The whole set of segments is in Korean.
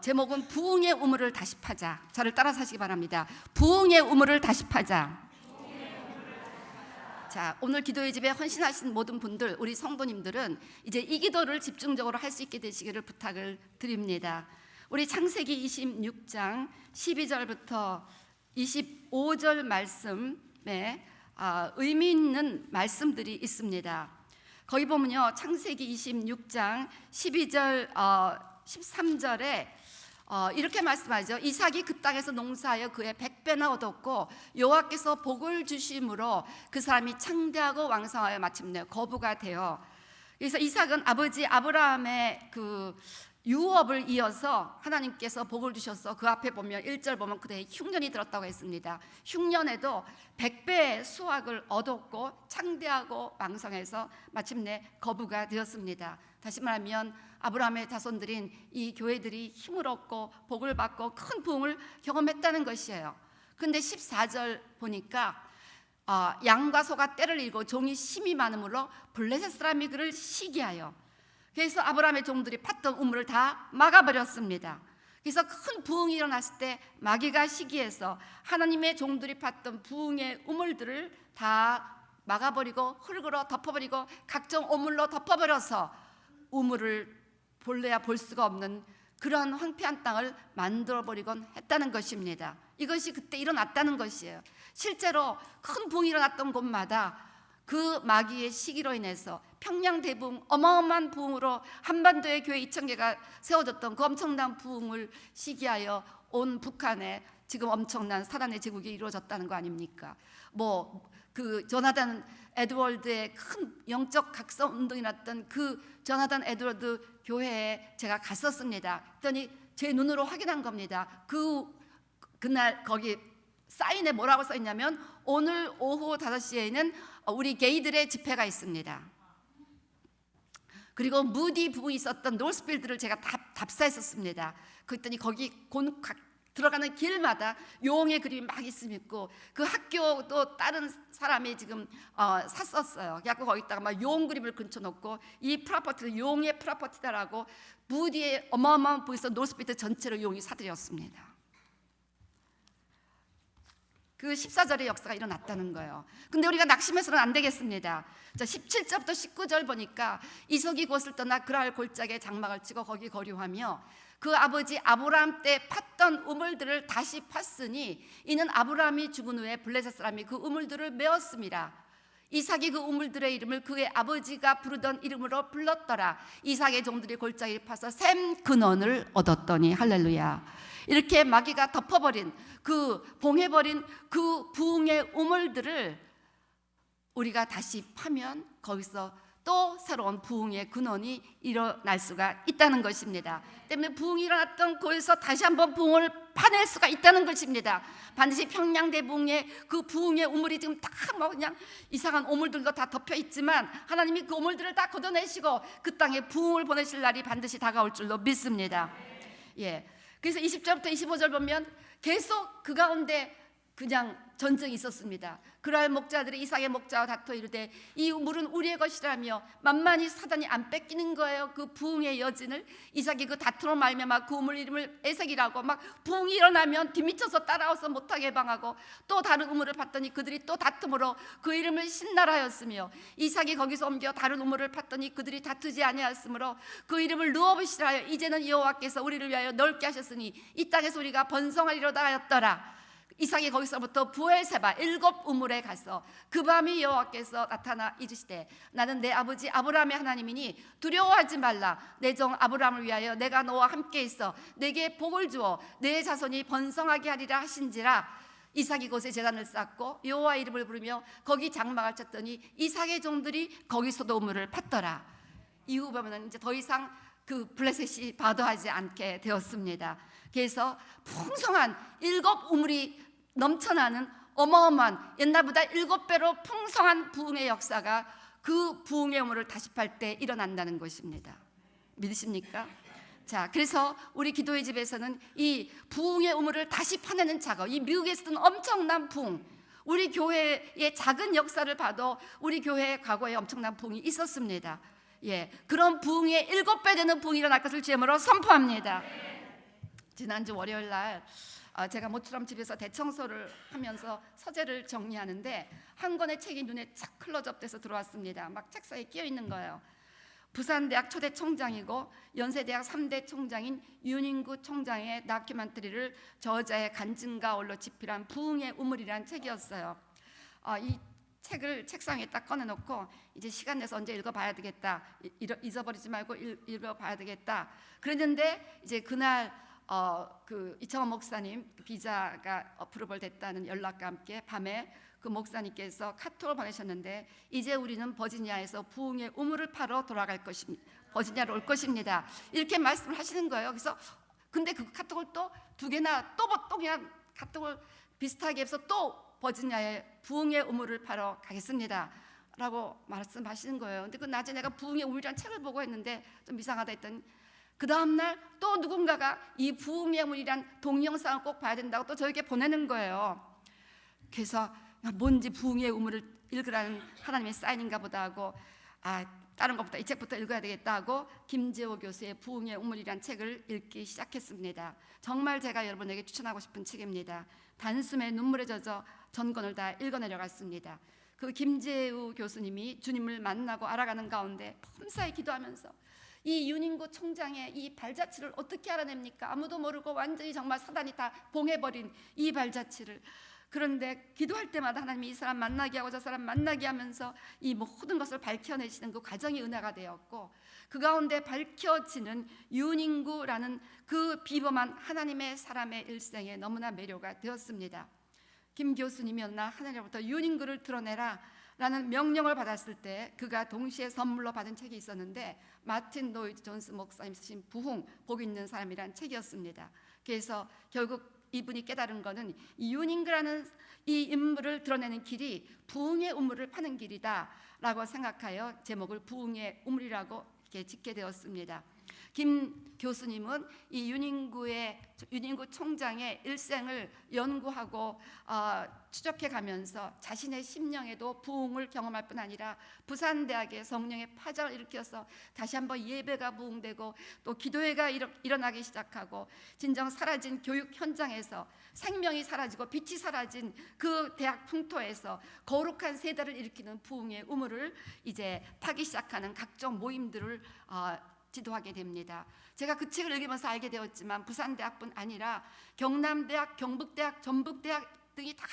제목은 부흥의 우물을 다시 파자. 저를 따라서 하시기 바랍니다. 부흥의 우물을 다시 파자. 자, 오늘 기도의 집에 헌신하신 모든 분들, 우리 성도님들은 이제 이 기도를 집중적으로 할 수 있게 되시기를 부탁을 드립니다. 우리 창세기 26장 12절부터 25절 말씀에 의미 있는 말씀들이 있습니다. 거기 보면요, 창세기 26장 12절 13절에 이렇게 말씀하죠. 이삭이 그 땅에서 농사하여 그의 100배나 얻었고 여호와께서 복을 주심으로 그 사람이 창대하고 왕성하여 마침내 거부가 되어, 그래서 이삭은 아버지 아브라함의 그 유업을 이어서 하나님께서 복을 주셔서 그 앞에 보면 1절 보면 그대의 흉년이 들었다고 했습니다. 흉년에도 100배의 수확을 얻었고 창대하고 왕성해서 마침내 거부가 되었습니다. 다시 말하면 아브라함의 자손들인 이 교회들이 힘을 얻고 복을 받고 큰 부흥을 경험했다는 것이에요. 근데 14절 보니까 양과 소가 떼를 이고 종이 심이 많으므로 블레셋 사람이 그를 시기하여, 그래서 아브라함의 종들이 팠던 우물을 다 막아버렸습니다. 그래서 큰 부흥이 일어났을 때 마귀가 시기해서 하나님의 종들이 팠던 부흥의 우물들을 다 막아버리고 흙으로 덮어버리고 각종 우물로 덮어버려서 우물을 볼래야 볼 수가 없는 그런 황폐한 땅을 만들어버리곤 했다는 것입니다. 이것이 그때 일어났다는 것이에요. 실제로 큰 부흥이 일어났던 곳마다 그 마귀의 시기로 인해서 평양대부흥, 어마어마한 부흥으로 한반도의 교회 2,000개가 세워졌던 그 엄청난 부흥을 시기하여 온 북한에 지금 엄청난 사단의 제국이 이루어졌다는 거 아닙니까? 그 조나단 에드월드의 큰 영적 각성 운동이 났던 그 조나단 에드월드 교회에 제가 갔었습니다. 그랬더니 제 눈으로 확인한 겁니다. 그날 거기 사인에 뭐라고 써 있냐면 오늘 오후 5시에는 우리 게이들의 집회가 있습니다. 그리고 무디 부부에 있었던 노스필드를 제가 답사했었습니다. 그랬더니 거기 들어가는 길마다 용의 그림이 막 있고 그 학교도 다른 사람이 지금 샀었어요. 그래서 거기다가 막 용 그림을 근쳐놓고 이 프로퍼티는 용의 프로퍼티다라고 무디의 어마어마한 부에서 노스필드 전체를 용이 사들였습니다. 그 14절의 역사가 일어났다는 거예요. 근데 우리가 낙심해서는 안 되겠습니다. 자, 17절부터 19절 보니까 이삭이 곳을 떠나 그랄 골짜기에 장막을 치고 거기 거류하며 그 아버지 아브라함 때 팠던 우물들을 다시 팠으니 이는 아브라함이 죽은 후에 블레셋 사람이 그 우물들을 메웠습니다. 이삭이 그 우물들의 이름을 그의 아버지가 부르던 이름으로 불렀더라. 이삭의 종들이 골짜기를 파서 샘 근원을 얻었더니 할렐루야. 이렇게 마귀가 덮어버린 봉해버린 그 부흥의 우물들을 우리가 다시 파면 거기서 또 새로운 부흥의 근원이 일어날 수가 있다는 것입니다. 때문에 부흥이 일어났던 곳에서 다시 한번 부흥을 파낼 수가 있다는 것입니다. 반드시 평양대부흥의 그 부흥의 우물이 지금 다 그냥 이상한 우물들도 다 덮여 있지만 하나님이 그 우물들을 다 걷어내시고 그 땅에 부흥을 보내실 날이 반드시 다가올 줄로 믿습니다. 예. 그래서 20절부터 25절 보면 계속 그 가운데 그냥 전쟁이 있었습니다. 그랄 목자들이 이삭의 목자와 다투어 이르되 이 우물은 우리의 것이라며 만만히 사단이 안 뺏기는 거예요. 그 부흥의 여진을 이삭이 그 다투로 말미암아 그 우물 이름을 에색이라고 막 부흥이 일어나면 뒤미쳐서 따라와서 못하게 해방하고 또 다른 우물을 팠더니 그들이 또 다툼으로 그 이름을 신나라하였으며 이삭이 거기서 옮겨 다른 우물을 팠더니 그들이 다투지 아니하였으므로 그 이름을 르호봇이라 하여 이제는 여호와께서 우리를 위하여 넓게 하셨으니 이 땅에서 우리가 번성하리로다 하였더라. 이삭이 거기서부터 부엘세바 7 우물에 가서 그 밤이 여호와께서 나타나 이르시되 나는 내 아버지 아브라함의 하나님이니 두려워하지 말라. 내 종 아브라함을 위하여 내가 너와 함께 있어 내게 복을 주어 내 자손이 번성하게 하리라 하신지라. 이삭이 곳에 제단을 쌓고 여호와 이름을 부르며 거기 장막을 쳤더니 이삭의 종들이 거기서도 우물을 팠더라. 이후 보면 이제 더 이상 그 블레셋이 바도하지 않게 되었습니다. 그래서 풍성한 7 우물이 넘쳐나는 어마어마한 옛날보다 7배로 풍성한 부흥의 역사가 그 부흥의 우물을 다시 팔 때 일어난다는 것입니다. 믿으십니까? 자, 그래서 우리 기도의 집에서는 이 부흥의 우물을 다시 파내는 작업, 이 미국에서는 엄청난 부흥, 우리 교회의 작은 역사를 봐도 우리 교회의 과거에 엄청난 부흥이 있었습니다. 예, 그런 부흥의 7배 되는 부흥이 일어날 것을 주님으로 선포합니다. 지난주 월요일 날 제가 모처럼 집에서 대청소를 하면서 서재를 정리하는데 한 권의 책이 눈에 착 클로즈업돼서 들어왔습니다. 막 책상에 끼어 있는 거예요. 부산대학 초대 총장이고 연세대학 3대 총장인 윤인구 총장의 다큐멘터리를 저자의 간증과 올로 집필한 부흥의 우물이라는 책이었어요. 이 책을 책상에 딱 꺼내놓고 이제 시간 내서 언제 읽어봐야 되겠다, 잊어버리지 말고 읽어봐야 되겠다 그랬는데, 이제 그날 그 이창원 목사님 비자가 어프로벌 됐다는 연락과 함께 밤에 그 목사님께서 카톡을 보내셨는데, 이제 우리는 버지니아에서 부흥의 우물을 파러 돌아갈 것입니다. 버지니아로 올 것입니다. 이렇게 말씀을 하시는 거예요. 그래서 근데 그 카톡을 또 두 개나 또 그냥 카톡을 비슷하게 해서 또 버지니아에 부흥의 우물을 파러 가겠습니다 라고 말씀하시는 거예요. 근데 그 낮에 내가 부흥의 우물이라는 책을 보고 했는데 좀 이상하다 했더니 그 다음날 또 누군가가 이 부흥의 우물이란 동영상을 꼭 봐야 된다고 또 저에게 보내는 거예요. 그래서 뭔지 부흥의 우물을 읽으라는 하나님의 사인인가 보다 하고 다른 것보다 이 책부터 읽어야 되겠다 하고 김재호 교수의 부흥의 우물이란 책을 읽기 시작했습니다. 정말 제가 여러분에게 추천하고 싶은 책입니다. 단숨에 눈물에 젖어 전권을 다 읽어내려갔습니다. 그 김재우 교수님이 주님을 만나고 알아가는 가운데 범사에 기도하면서 이 윤인구 총장의 이 발자취를 어떻게 알아냅니까? 아무도 모르고 완전히 정말 사단이 다 봉해버린 이 발자취를. 그런데 기도할 때마다 하나님이 이 사람 만나게 하고 저 사람 만나게 하면서 이 모든 것을 밝혀내시는 그 과정이 은혜가 되었고, 그 가운데 밝혀지는 윤인구라는 그 비범한 하나님의 사람의 일생에 너무나 매료가 되었습니다. 김 교수님이었나 하나님으로부터 윤인구를 드러내라 라는 명령을 받았을 때 그가 동시에 선물로 받은 책이 있었는데 마틴 노이드 존스 목사님 쓰신 부흥, 복 있는 사람이라는 책이었습니다. 그래서 결국 이분이 깨달은 것은 이 윤인구라는 이 인물을 드러내는 길이 부흥의 우물을 파는 길이다 라고 생각하여 제목을 부흥의 우물이라고 이렇게 짓게 되었습니다. 김 교수님은 이 윤인구 총장의 일생을 연구하고 추적해 가면서 자신의 심령에도 부흥을 경험할 뿐 아니라 부산대학의 성령의 파장을 일으켜서 다시 한번 예배가 부흥되고 또 기도회가 일어나기 시작하고 진정 사라진 교육 현장에서 생명이 사라지고 빛이 사라진 그 대학 풍토에서 거룩한 세대를 일으키는 부흥의 우물을 이제 파기 시작하는 각종 모임들을 지도하게 됩니다. 제가 그 책을 읽으면서 알게 되었지만 부산대학뿐 아니라 경남대학, 경북대학, 전북대학 등이 다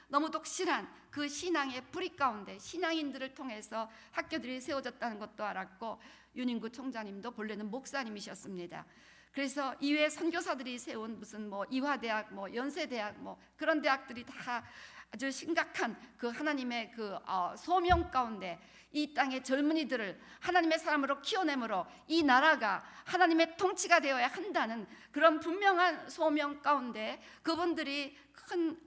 너무 독실한 그 신앙의 뿌리 가운데 신앙인들을 통해서 학교들이 세워졌다는 것도 알았고, 윤인구 총장님도 본래는 목사님이셨습니다. 그래서 이외에 선교사들이 세운 무슨 이화대학, 연세대학 그런 대학들이 다 아주 심각한 그 하나님의 그 소명 가운데 이 땅의 젊은이들을 하나님의 사람으로 키워내므로 이 나라가 하나님의 통치가 되어야 한다는 그런 분명한 소명 가운데 그분들이 큰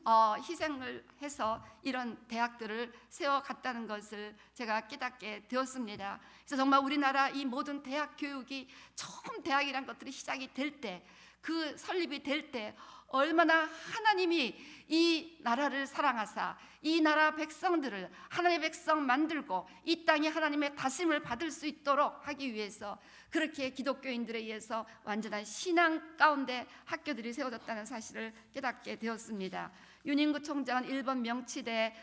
희생을 해서 이런 대학들을 세워갔다는 것을 제가 깨닫게 되었습니다. 그래서 정말 우리나라 이 모든 대학 교육이 처음 대학이란 것들이 시작이 될 때, 그 설립이 될 때 얼마나 하나님이 이 나라를 사랑하사 이 나라 백성들을 하나님의 백성 만들고 이 땅이 하나님의 다스림을 받을 수 있도록 하기 위해서 그렇게 기독교인들에 의해서 완전한 신앙 가운데 학교들이 세워졌다는 사실을 깨닫게 되었습니다. 윤인구 총장은 일본 명치대,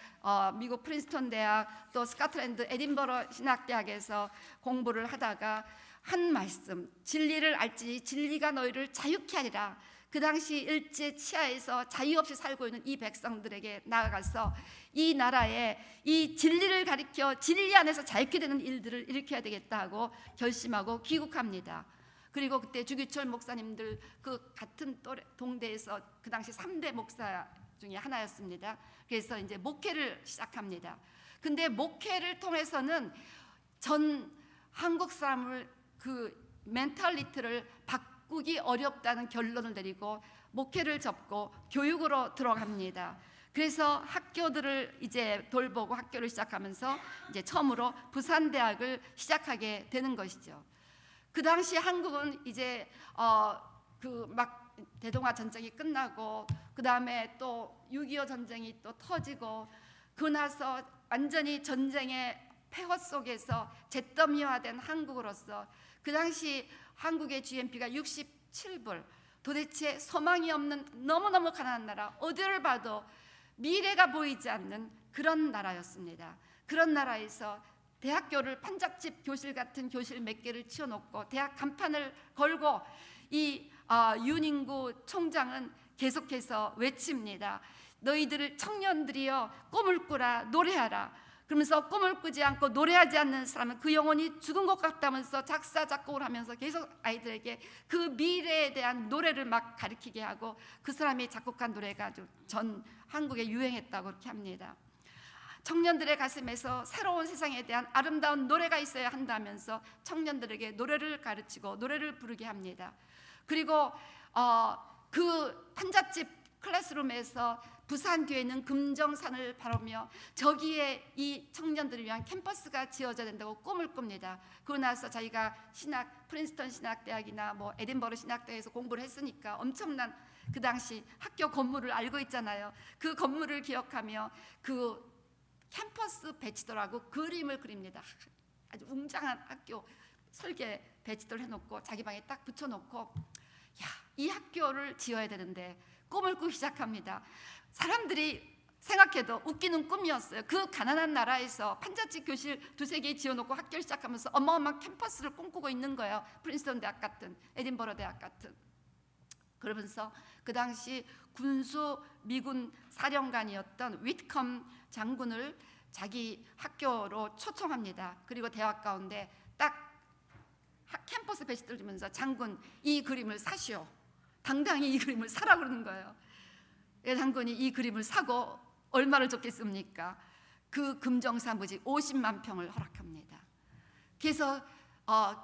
미국 프린스턴 대학, 또 스코틀랜드 에딘버러 신학대학에서 공부를 하다가 한 말씀, 진리를 알지 진리가 너희를 자유케 하리라. 그 당시 일제 치하에서 자유 없이 살고 있는 이 백성들에게 나아가서 이 나라에 이 진리를 가리켜 진리 안에서 자유케 되는 일들을 일으켜야 되겠다 하고 결심하고 귀국합니다. 그리고 그때 주기철 목사님들 그 같은 동대에서 그 당시 3대 목사 중에 하나였습니다. 그래서 이제 목회를 시작합니다. 근데 목회를 통해서는 전 한국 사람을 그 멘탈리티를 바꾸기 어렵다는 결론을 내리고 목회를 접고 교육으로 들어갑니다. 그래서 학교들을 이제 돌보고 학교를 시작하면서 이제 처음으로 부산대학을 시작하게 되는 것이죠. 그 당시 한국은 이제 그 막 대동아 전쟁이 끝나고 그 다음에 또 6.25 전쟁이 또 터지고 그 나서 완전히 전쟁의 폐허 속에서 잿더미화된 한국으로서 그 당시 한국의 GNP가 67불, 도대체 소망이 없는 너무너무 가난한 나라, 어디를 봐도 미래가 보이지 않는 그런 나라였습니다. 그런 나라에서 대학교를 판잣집 교실 같은 교실 몇 개를 치워놓고 대학 간판을 걸고 이 윤인구 총장은 계속해서 외칩니다. 너희들 청년들이여 꿈을 꾸라, 노래하라. 그러면서 꿈을 꾸지 않고 노래하지 않는 사람은 그 영혼이 죽은 것 같다면서 작사 작곡을 하면서 계속 아이들에게 그 미래에 대한 노래를 막 가르치게 하고, 그 사람이 작곡한 노래가 전 한국에 유행했다고 그렇게 합니다. 청년들의 가슴에서 새로운 세상에 대한 아름다운 노래가 있어야 한다면서 청년들에게 노래를 가르치고 노래를 부르게 합니다. 그리고 그 판잣집 클래스룸에서 부산 뒤에 있는 금정산을 바라보며 저기에 이 청년들을 위한 캠퍼스가 지어져야 된다고 꿈을 꿉니다. 그러고 나서 자기가 프린스턴 신학대학이나 뭐 에딘버러 신학대에서 공부를 했으니까 엄청난 그 당시 학교 건물을 알고 있잖아요. 그 건물을 기억하며 그 캠퍼스 배치도라고 그림을 그립니다. 아주 웅장한 학교 설계 배치도를 해놓고 자기 방에 딱 붙여놓고, 이 학교를 지어야 되는데 꿈을 꾸기 시작합니다. 사람들이 생각해도 웃기는 꿈이었어요. 그 가난한 나라에서 판잣집 교실 두세 개 지어놓고 학교를 시작하면서 어마어마한 캠퍼스를 꿈꾸고 있는 거예요. 프린스턴 대학 같은, 에딘버러 대학 같은. 그러면서 그 당시 군수 미군 사령관이었던 위트컴 장군을 자기 학교로 초청합니다. 그리고 대학 가운데 딱 캠퍼스 배치를 주면서 장군, 이 그림을 사시오. 당당히 이 그림을 사라 그러는 거예요. 장군이 이 그림을 사고 얼마를 줬겠습니까? 그 금정산 부지 50만 평을 허락합니다. 그래서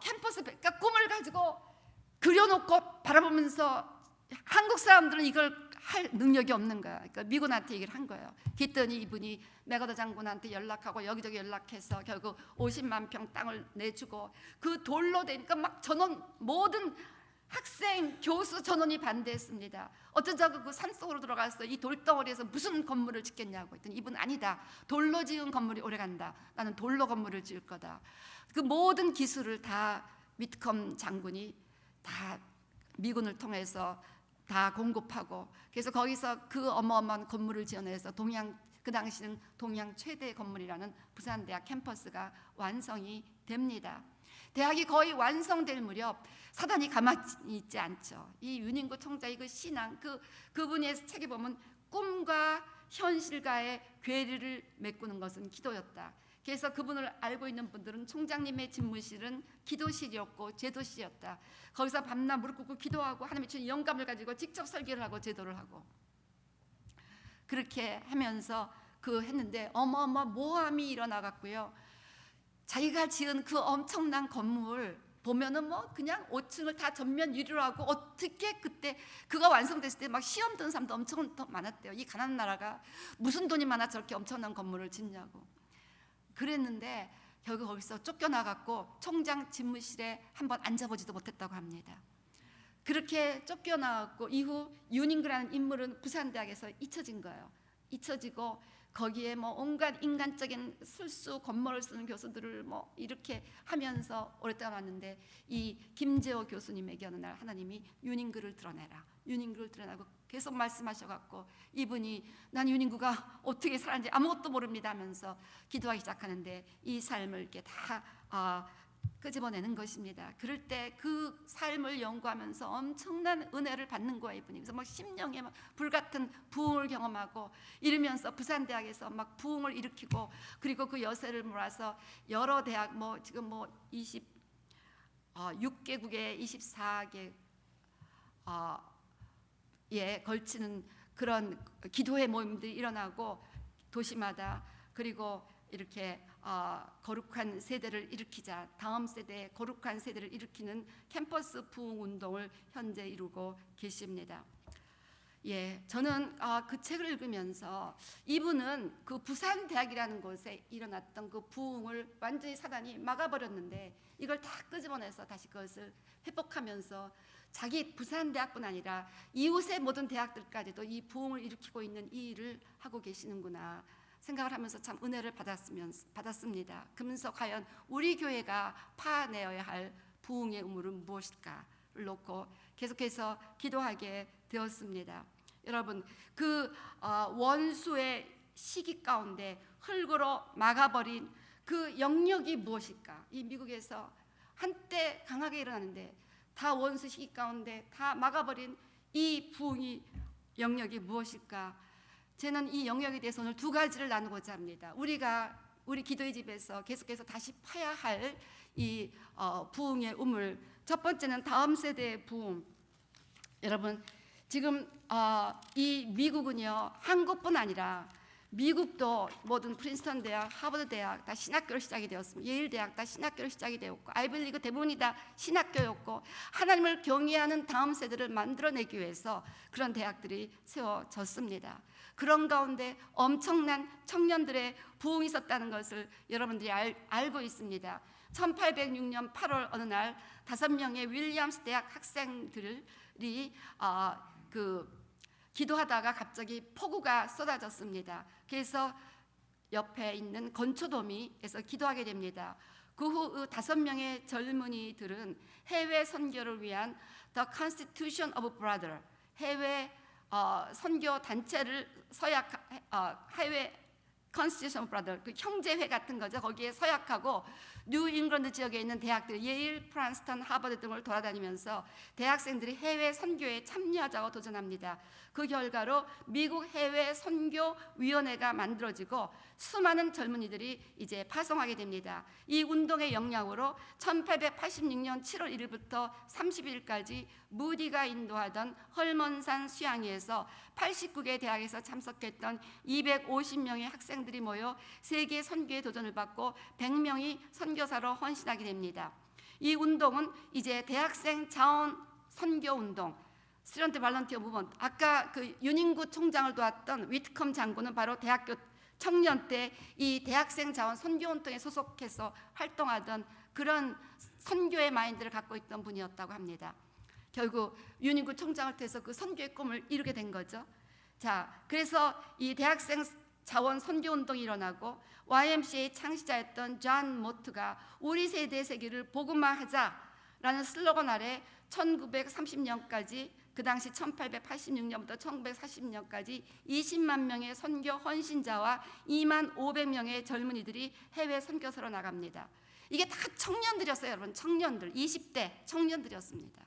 캠퍼스, 그러니까 꿈을 가지고 그려놓고 바라보면서 한국 사람들은 이걸 할 능력이 없는 거야. 그러니까 미군한테 얘기를 한 거예요. 그랬더니 이분이 맥어더 장군한테 연락하고 여기저기 연락해서 결국 50만 평 땅을 내주고, 그 돌로 되니까 막 전원, 모든 학생, 교수 전원이 반대했습니다. 어쩌자고 그 산속으로 들어가서 이 돌덩어리에서 무슨 건물을 짓겠냐고 했더니 이분, 아니다, 돌로 지은 건물이 오래간다. 나는 돌로 건물을 지을 거다. 그 모든 기술을 다 위트컴 장군이 다 미군을 통해서 다 공급하고, 그래서 거기서 그 어마어마한 건물을 지어내서 그 당시는 동양 최대 건물이라는 부산대학 캠퍼스가 완성이 됩니다. 대학이 거의 완성될 무렵 사단이 가만히 있지 않죠. 이 윤인구 총장의 그 신앙, 그분의 책에 보면 꿈과 현실과의 괴리를 메꾸는 것은 기도였다. 그래서 그분을 알고 있는 분들은 총장님의 집무실은 기도실이었고 제도실이었다. 거기서 밤낮 무릎 꿇고 기도하고 하나님의 주신 영감을 가지고 직접 설교를 하고 제도를 하고, 그렇게 하면서 했는데 어마어마한 모함이 일어나갔고요. 자기가 지은 그 엄청난 건물 보면은 뭐 그냥 5층을 다 전면 유리로 하고, 어떻게 그때 그가 완성됐을 때 막 시험 든 사람도 엄청 많았대요. 이 가난한 나라가 무슨 돈이 많아 저렇게 엄청난 건물을 짓냐고. 그랬는데 결국 거기서 쫓겨나갔고 총장 집무실에 한번 앉아보지도 못했다고 합니다. 그렇게 쫓겨나갔고 이후 윤인구라는 인물은 부산대학에서 잊혀진 거예요. 잊혀지고 거기에 뭐 온갖 인간적인 술수 건물을 쓰는 교수들을 뭐 이렇게 하면서 오랫동안 왔는데, 이 김재호 교수님에게 어느 날 하나님이 윤인구를 드러내라, 윤인구를 드러내고 계속 말씀하셔갖고, 이분이 난 윤인구가 어떻게 살았는지 아무것도 모릅니다 하면서 기도하기 시작하는데 이 삶을 이렇게 다 끄집어내는 것입니다. 그럴 때 그 삶을 연구하면서 엄청난 은혜를 받는 거예요. 이분이. 그래서 막 심령에 막 불같은 부흥을 경험하고 이러면서 부산대학에서 막 부흥을 일으키고, 그리고 그 여세를 몰아서 여러 대학 지금 6개국에 24개 에 걸치는 그런 기도회 모임들이 일어나고 도시마다, 그리고 이렇게 거룩한 세대를 일으키자, 다음 세대의 거룩한 세대를 일으키는 캠퍼스 부흥 운동을 현재 이루고 계십니다. 저는 그 책을 읽으면서 이분은 그 부산 대학이라는 곳에 일어났던 그 부흥을 완전히 사단이 막아버렸는데 이걸 다 끄집어내서 다시 그것을 회복하면서 자기 부산 대학뿐 아니라 이웃의 모든 대학들까지도 이 부흥을 일으키고 있는 이 일을 하고 계시는구나 생각을 하면서 참 은혜를 받았습니다. 그러면서 과연 우리 교회가 파내어야 할 부흥의 의무는 무엇일까 놓고 계속해서 기도하게 되었습니다. 여러분, 그 원수의 시기 가운데 흙으로 막아버린 그 영역이 무엇일까? 이 미국에서 한때 강하게 일어나는데 다 원수 시기 가운데 다 막아버린 이 부흥이 영역이 무엇일까? 저는 이 영역에 대해서 오늘 두 가지를 나누고자 합니다. 우리 기도의 집에서 계속해서 다시 파야 할 이 부흥의 우물. 첫 번째는 다음 세대의 부흥. 여러분, 지금 이 미국은요, 한국뿐 아니라 미국도 모든 프린스턴 대학, 하버드 대학 다 신학교로 시작이 되었습니다. 예일 대학 다 신학교로 시작이 되었고, 아이비리그 대부분이 다 신학교였고, 하나님을 경외하는 다음 세대를 만들어내기 위해서 그런 대학들이 세워졌습니다. 그런 가운데 엄청난 청년들의 부흥이 있었다는 것을 여러분들이 알고 있습니다. 1806년 8월 어느 날 5명의 윌리엄스 대학 학생들이 기도하다가 갑자기 폭우가 쏟아졌습니다. 그래서 옆에 있는 건초도미에서 기도하게 됩니다. 그 후 5명의 젊은이들은 해외 선교를 위한 The Constitution of Brother, 해외 선교 단체를 해외 Constitution of Brother, 그 형제회 같은 거죠. 거기에 서약하고 뉴 잉글랜드 지역에 있는 대학들, 예일, 프란스턴, 하버드 등을 돌아다니면서 대학생들이 해외 선교에 참여하자고 도전합니다. 그 결과로 미국 해외 선교 위원회가 만들어지고 수많은 젊은이들이 이제 파송하게 됩니다. 이 운동의 영향으로 1886년 7월 1일부터 30일까지 무디가 인도하던 헐먼산 수양회에서 89개 대학에서 참석했던 250명의 학생들이 모여 세계 선교의 도전을 받고 100명이 선교사로 헌신하게 됩니다. 이 운동은 이제 대학생 자원 선교 운동, 스튜던트 발런티어 무브먼트, 아까 그 윤인구 총장을 도왔던 위트컴 장군은 바로 대학교 청년 때 이 대학생 자원 선교 운동에 소속해서 활동하던 그런 선교의 마인드를 갖고 있던 분이었다고 합니다. 결국 윤인구 총장을 통해서 그 선교의 꿈을 이루게 된 거죠. 자, 그래서 이 대학생 자원 선교 운동이 일어나고 YMCA 창시자였던 존 모트가 우리 세대의 세계를 복음화하자라는 슬로건 아래 1930년까지, 그 당시 1886년부터 1940년까지 20만 명의 선교 헌신자와 2만 500명의 젊은이들이 해외 선교사로 나갑니다. 이게 다 청년들이었어요, 여러분. 청년들, 20대 청년들이었습니다.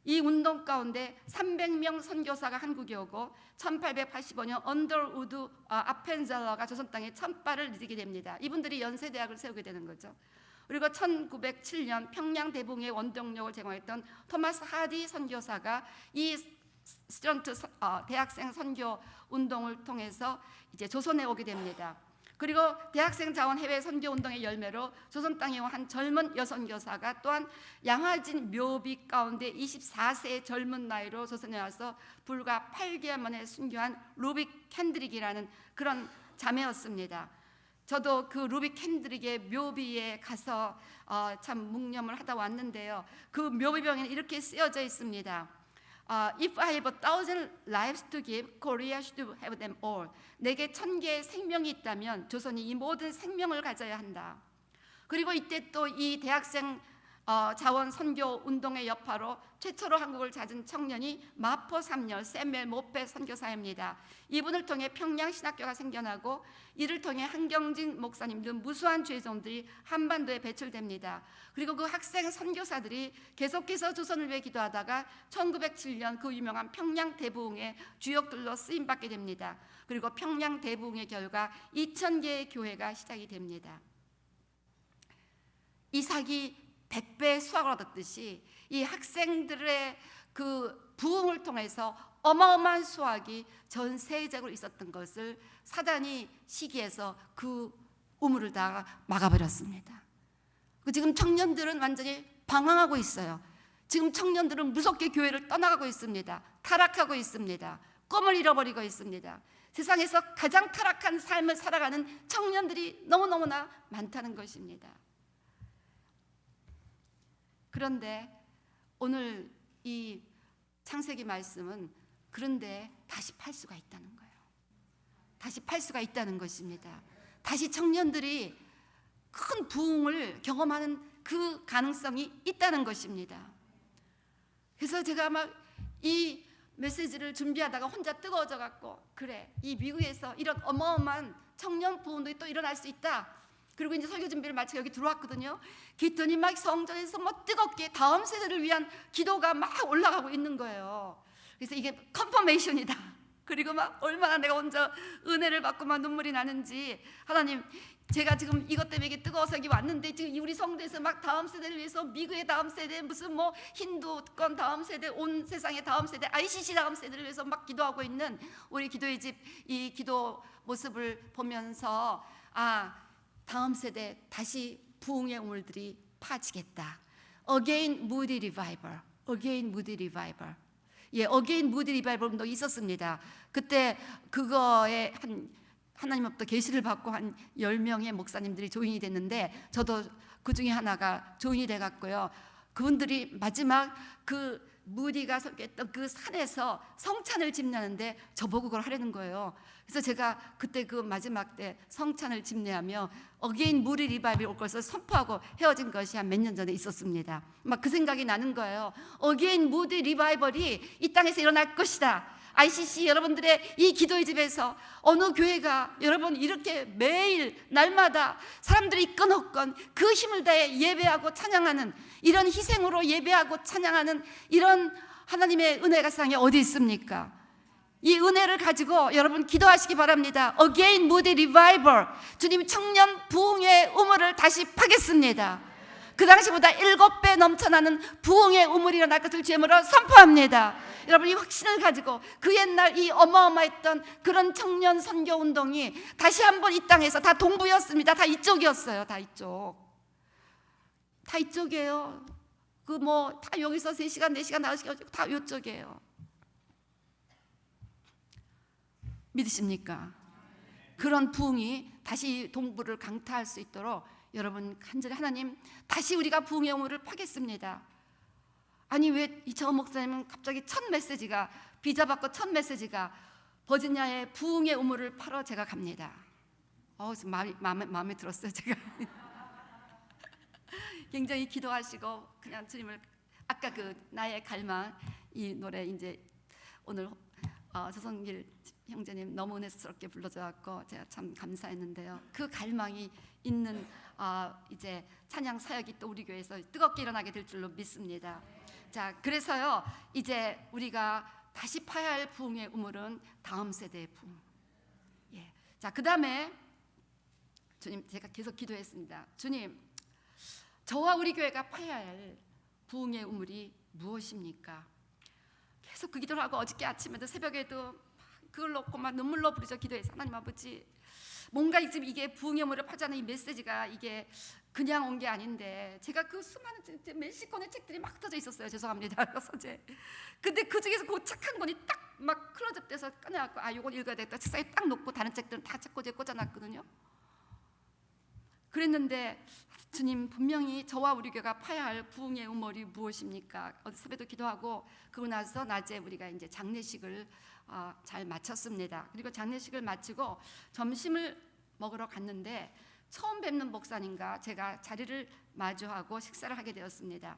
이 운동 가운데 300명 선교사가 한국에 오고 1885년 언더우드 아펜젤러가 조선 땅에 첫 발을 디디게 됩니다. 이분들이 연세대학을 세우게 되는 거죠. 그리고 1907년 평양 대붕의 원동력을 제공했던 토마스 하디 선교사가 이 스튜던트 대학생 선교 운동을 통해서 이제 조선에 오게 됩니다. 그리고 대학생 자원 해외 선교 운동의 열매로 조선 땅에 온 한 젊은 여선교사가 또한 양화진 묘비 가운데 24세의 젊은 나이로 조선에 와서 불과 8개월 만에 순교한 루비 캔드릭이라는 그런 자매였습니다. 저도 그 루비 캔드릭의 묘비에 가서 참 묵념을 하다 왔는데요. 그 묘비병에는 이렇게 쓰여져 있습니다. If I have 1,000 lives to give, Korea should have them all. 내게 1,000개의 생명이 있다면 조선이 이 모든 생명을 가져야 한다. 그리고 이때 또 이 대학생 자원 선교 운동의 여파로 최초로 한국을 찾은 청년이 마포 삼녀 세멜 모페 선교사입니다. 이분을 통해 평양 신학교가 생겨나고 이를 통해 한경진 목사님 등 무수한 죄종들이 한반도에 배출됩니다. 그리고 그 학생 선교사들이 계속해서 조선을 위해 기도하다가 1907년 그 유명한 평양 대부흥의 주역들로 쓰임받게 됩니다. 그리고 평양 대부흥의 결과 2,000개의 교회가 시작이 됩니다. 이삭이 100배의 수확을 얻었듯이 이 학생들의 그 부흥을 통해서 어마어마한 수확이 전 세계적으로 있었던 것을 사단이 시기해서 그 우물을 다 막아버렸습니다. 지금 청년들은 완전히 방황하고 있어요. 지금 청년들은 무섭게 교회를 떠나가고 있습니다. 타락하고 있습니다. 꿈을 잃어버리고 있습니다. 세상에서 가장 타락한 삶을 살아가는 청년들이 너무너무나 많다는 것입니다. 그런데 오늘 이 창세기 말씀은 그런데 다시 팔 수가 있다는 거예요. 다시 팔 수가 있다는 것입니다. 다시 청년들이 큰 부흥을 경험하는 그 가능성이 있다는 것입니다. 그래서 제가 막 이 메시지를 준비하다가 혼자 뜨거워져 갖고, 그래, 이 미국에서 이런 어마어마한 청년 부흥도 또 일어날 수 있다. 그리고 이제 설교 준비를 마치고 여기 들어왔거든요. 그랬더니 막 성전에서 뭐 뜨겁게 다음 세대를 위한 기도가 막 올라가고 있는 거예요. 그래서 이게 컨퍼메이션이다. 그리고 막 얼마나 내가 혼자 은혜를 받고 막 눈물이 나는지, 하나님, 제가 지금 이것 때문에 이게 뜨거워서 여기 왔는데, 지금 우리 성도에서 막 다음 세대를 위해서, 미국의 다음 세대, 무슨 뭐 힌두권 다음 세대, 온 세상의 다음 세대, ICC 다음 세대를 위해서 막 기도하고 있는 우리 기도의 집 이 기도 모습을 보면서, 아, 다음 세대 다시 부흥의 우물들이 파지겠다. Again Moody Revival, Again Moody Revival. 예, Again Moody Revival도 있었습니다. 그때 그거에 하나님으로부터 계시를 받고 한 10명의 목사님들이 조인이 됐는데, 저도 그 중에 하나가 조인이 돼갔고요. 그분들이 마지막 그 무디가 설교했던 그 산에서 성찬을 집례하는데 저보고 그걸 하려는 거예요. 그래서 제가 그때 그 마지막 때 성찬을 집례하며 어게인 무디 리바이벌이 올 것을 선포하고 헤어진 것이 한 몇 년 전에 있었습니다. 막 그 생각이 나는 거예요. 어게인 무디 리바이벌이 이 땅에서 일어날 것이다. ICC 여러분들의 이 기도의 집에서 어느 교회가 여러분 이렇게 매일 날마다 사람들이 있건 없건 그 힘을 다해 예배하고 찬양하는, 이런 희생으로 예배하고 찬양하는 이런 하나님의 은혜가 세상에 어디 있습니까? 이 은혜를 가지고 여러분 기도하시기 바랍니다. Again Moody Revival, 주님 청년 부흥의 우물을 다시 파겠습니다. 그 당시보다 7배 넘쳐나는 부흥의 우물이 일어날 것을 주님으로 선포합니다. 여러분 이 확신을 가지고 그 옛날 이 어마어마했던 그런 청년 선교 운동이 다시 한번 이 땅에서, 다 동부였습니다. 다 이쪽이었어요. 다 이쪽. 다 이쪽이에요. 그 뭐 다 여기서 3시간 4시간 5시간 다 이쪽이에요. 믿으십니까? 그런 부흥이 다시 동부를 강타할 수 있도록 여러분 간절히 하나님 다시 우리가 부흥의 우물을 파겠습니다. 아니 왜 이창원 목사님은 갑자기 첫 메시지가, 비자 받고 첫 메시지가 버지니아의 부흥의 우물을 파러 제가 갑니다. 마음에 들었어요. 제가 굉장히 기도하시고 그냥 주님을, 아까 그 나의 갈망 이 노래 이제 오늘 조성길 형제님 너무 은혜스럽게 불러줘갖고 제가 참 감사했는데요. 그 갈망이 있는 이제 찬양 사역이 또 우리 교회에서 뜨겁게 일어나게 될 줄로 믿습니다. 자, 그래서요 이제 우리가 다시 파야 할 부흥의 우물은 다음 세대의 부흥. 예. 자, 그 다음에 주님, 제가 계속 기도했습니다. 주님, 저와 우리 교회가 파야 할 부흥의 우물이 무엇입니까? 계속 그 기도를 하고 어저께 아침에도 새벽에도 그걸 놓고 막 눈물로 부르짖어 기도해서, 하나님 아버지, 뭔가 지금 이게 부흥의 우물을 파자는 이 메시지가 이게 그냥 온 게 아닌데, 제가 그 수많은 몇십 권의 책들이 막 흩어져 있었어요. 죄송합니다. 서재. 근데 그 중에서 그 책 한 권이 딱 막 클로즈업돼서 꺼내갖고 이건 읽어야 되겠다 책상에 딱 놓고 다른 책들은 다 책꽂이에 꽂아놨거든요. 그랬는데 주님, 분명히 저와 우리 교회가 파야 할 부흥의 우물이 무엇입니까? 어제 새벽도 기도하고 그러고 나서 낮에 우리가 이제 장례식을 잘 마쳤습니다. 그리고 장례식을 마치고 점심을 먹으러 갔는데 처음 뵙는 목사님과 제가 자리를 마주하고 식사를 하게 되었습니다.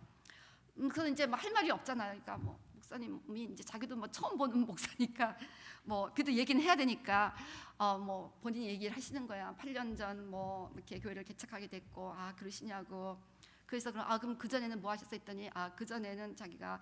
그건 이제 뭐 할 말이 없잖아요. 그러니까 뭐 목사님이 이제 자기도 뭐 처음 보는 목사니까 뭐 그래도 얘기는 해야 되니까 뭐 본인이 얘기를 하시는 거야. 8년 전 뭐 이렇게 교회를 개척하게 됐고 그러시냐고. 그래서 그럼 그 전에는 뭐 하셨어 했더니 그 전에는 자기가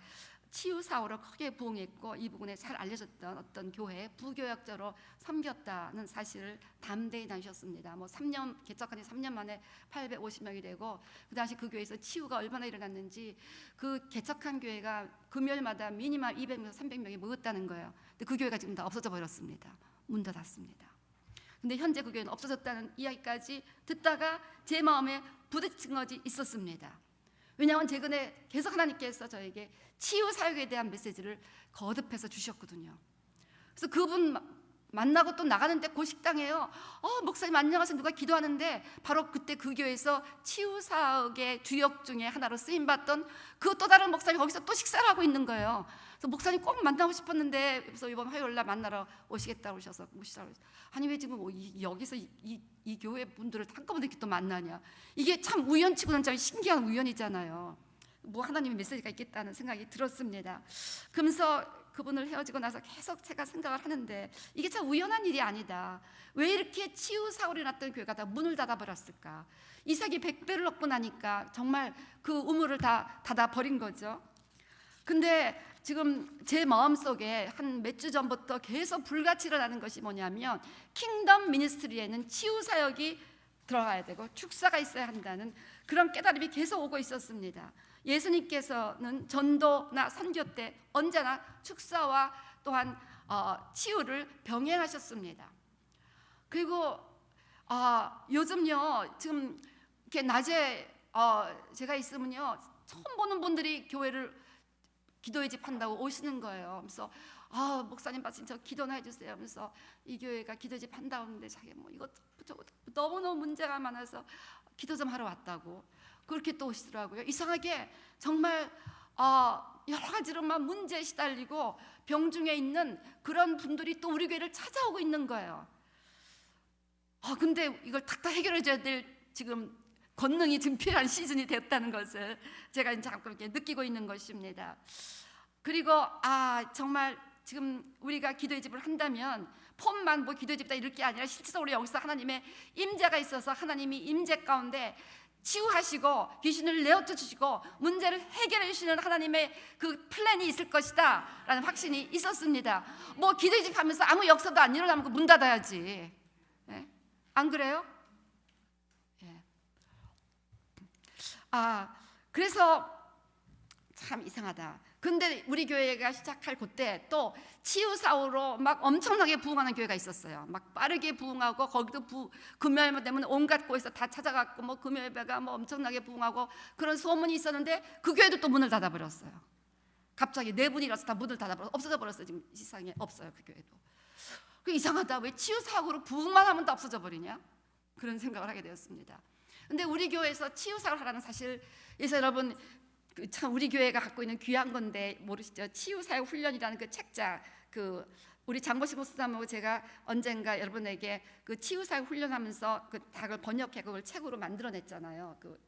치유 사업으로 크게 부흥했고 이 부분에 잘 알려졌던 어떤 교회 부교역자로 섬겼다는 사실을 담대히 나누셨습니다. 뭐 3년 개척한 지 3년 만에 850명이 되고 그 당시 그 교회에서 치유가 얼마나 일어났는지, 그 개척한 교회가 금요일마다 미니멈 200명, 300명이 모였다는 거예요. 근데 그 교회가 지금 다 없어져 버렸습니다. 문 닫았습니다. 근데 현재 그 교회는 없어졌다는 이야기까지 듣다가 제 마음에 부딪힌 것이 있었습니다. 왜냐하면 최근에 계속 하나님께서 저에게 치유 사역에 대한 메시지를 거듭해서 주셨거든요. 그래서 그분 만나고 또 나가는데 그 식당에요. 목사님 안녕하세요. 누가 기도하는데 바로 그때 그 교회에서 치유사역의 주역 중에 하나로 쓰임받던 그 또 다른 목사님이 거기서 또 식사를 하고 있는 거예요. 그래서 목사님 꼭 만나고 싶었는데 그래서 이번 화요일 날 만나러 오시겠다고 하셔서 모시라고 했어요. 아니 왜 지금 여기서 이 교회 분들을 한꺼번에 이렇게 또 만나냐. 이게 참 우연치고는 참 신기한 우연이잖아요. 뭐 하나님의 메시지가 있겠다는 생각이 들었습니다. 그러면서 그분을 헤어지고 나서 계속 제가 생각을 하는데 이게 참 우연한 일이 아니다. 왜 이렇게 치유 사고를 났던 교회가 다 문을 닫아버렸을까? 이삭이 100배를 얻고 나니까 정말 그 우물을 다 닫아버린 거죠. 근데 지금 제 마음속에 한 몇 주 전부터 계속 불같이 일어나는 것이 뭐냐면 킹덤 미니스트리에는 치유 사역이 들어가야 되고 축사가 있어야 한다는 그런 깨달음이 계속 오고 있었습니다. 예수님께서는 전도나 선교 때 언제나 축사와 또한 치유를 병행하셨습니다. 그리고 요즘요 지금 이렇게 낮에 제가 있으면요 처음 보는 분들이 교회를 기도의 집 한다고 오시는 거예요. 그래서 목사님 봤으니 저 기도나 해주세요. 하면서 이 교회가 기도의 집 한다고 하는데 자기 뭐 이것 저것 너무너무 문제가 많아서 기도 좀 하러 왔다고 그렇게 또 오시더라고요. 이상하게 정말 여러 가지로 막 문제에 시달리고 병중에 있는 그런 분들이 또 우리 교회를 찾아오고 있는 거예요. 근데 이걸 탁탁 해결해 줘야 될 지금 권능이 지금 필요한 시즌이 됐다는 것을 제가 이제 자꾸 이렇게 느끼고 있는 것입니다. 그리고 정말 지금 우리가 기도의 집을 한다면 폼만 뭐 기도의 집이다 이럴 게 아니라 실질적으로 여기서 하나님의 임재가 있어서 하나님이 임재 가운데 치유하시고 귀신을 내어쫓 주시고 문제를 해결해 주시는 하나님의 그 플랜이 있을 것이다 라는 확신이 있었습니다. 뭐 기도의 집 하면서 아무 역사도 안 일어나면 문 닫아야지. 네? 안 그래요? 예. 그래서 참 이상하다. 근데 우리 교회가 시작할 그때 또 치유사후로 막 엄청나게 부흥하는 교회가 있었어요. 막 빠르게 부흥하고 거기도 금요일만 되면 온갖 곳에서 다 찾아갔고 뭐 금요일배가 뭐 엄청나게 부흥하고 그런 소문이 있었는데 그 교회도 또 문을 닫아버렸어요. 갑자기 네 분이라서 다 문을 닫아버렸어요. 없어져 버렸어요. 지금 이 세상에 없어요. 그 교회도. 그 이상하다. 왜 치유사후로 부흥만 하면 다 없어져 버리냐? 그런 생각을 하게 되었습니다. 근데 우리 교회에서 치유사를 하라는 사실 그래서 여러분 참 우리 교회가 갖고 있는 귀한 건데 모르시죠? 치유사역 훈련이라는 그 책자 우리 장보식 목사님하고 제가 언젠가 여러분에게 그 치유사역 훈련하면서 그 닭을 번역해 그걸 책으로 만들어냈잖아요. 그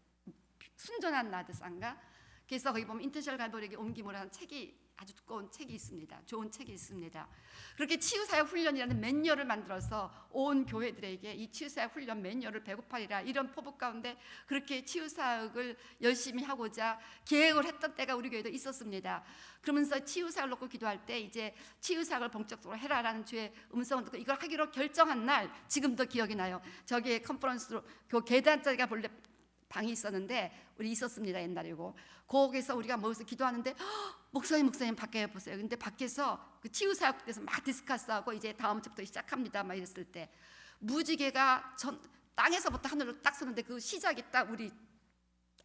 순전한 나드상가. 그래서 거기 보면 인터셔널 갈보리에게 옮김이라는 책이 아주 두꺼운 책이 있습니다. 좋은 책이 있습니다. 그렇게 치유사역 훈련이라는 매뉴얼을 만들어서 온 교회들에게 이 치유사역 훈련 매뉴얼을 배급하리라 이런 포부 가운데 그렇게 치유사역을 열심히 하고자 계획을 했던 때가 우리 교회도 있었습니다. 그러면서 치유사역을 놓고 기도할 때 이제 치유사역을 본격적으로 해라라는 주의 음성을 듣고 이걸 하기로 결정한 날 지금도 기억이 나요. 저기 컨퍼런스로 그 계단짜리가 본래 방이 있었는데 우리 있었습니다. 옛날이고 거기서 우리가 모여서 기도하는데 목사님 밖에 보세요. 근데 밖에서 그 치유사역에서 막 디스커스하고 이제 다음 주부터 시작합니다. 막 이랬을 때 무지개가 땅에서부터 하늘로 딱 쏘는데 그 시작이 딱 우리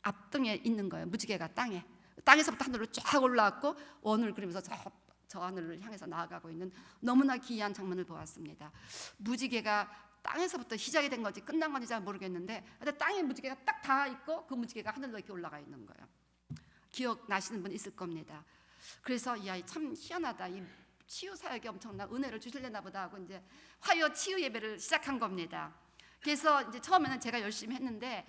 앞등에 있는 거예요. 무지개가 땅에서부터 하늘로 쫙 올라왔고 원을 그리면서 저 하늘을 향해서 나아가고 있는 너무나 기이한 장면을 보았습니다. 무지개가 땅에서부터 시작이 된 건지 끝난 건지 잘 모르겠는데 땅에 무지개가 딱 닿아 있고 그 무지개가 하늘로 이렇게 올라가 있는 거예요. 기억나시는 분 있을 겁니다. 그래서 이 아이 참 희한하다. 이 치유 사역이 엄청난 은혜를 주실려나 보다 하고 이제 화요 치유 예배를 시작한 겁니다. 그래서 이제 처음에는 제가 열심히 했는데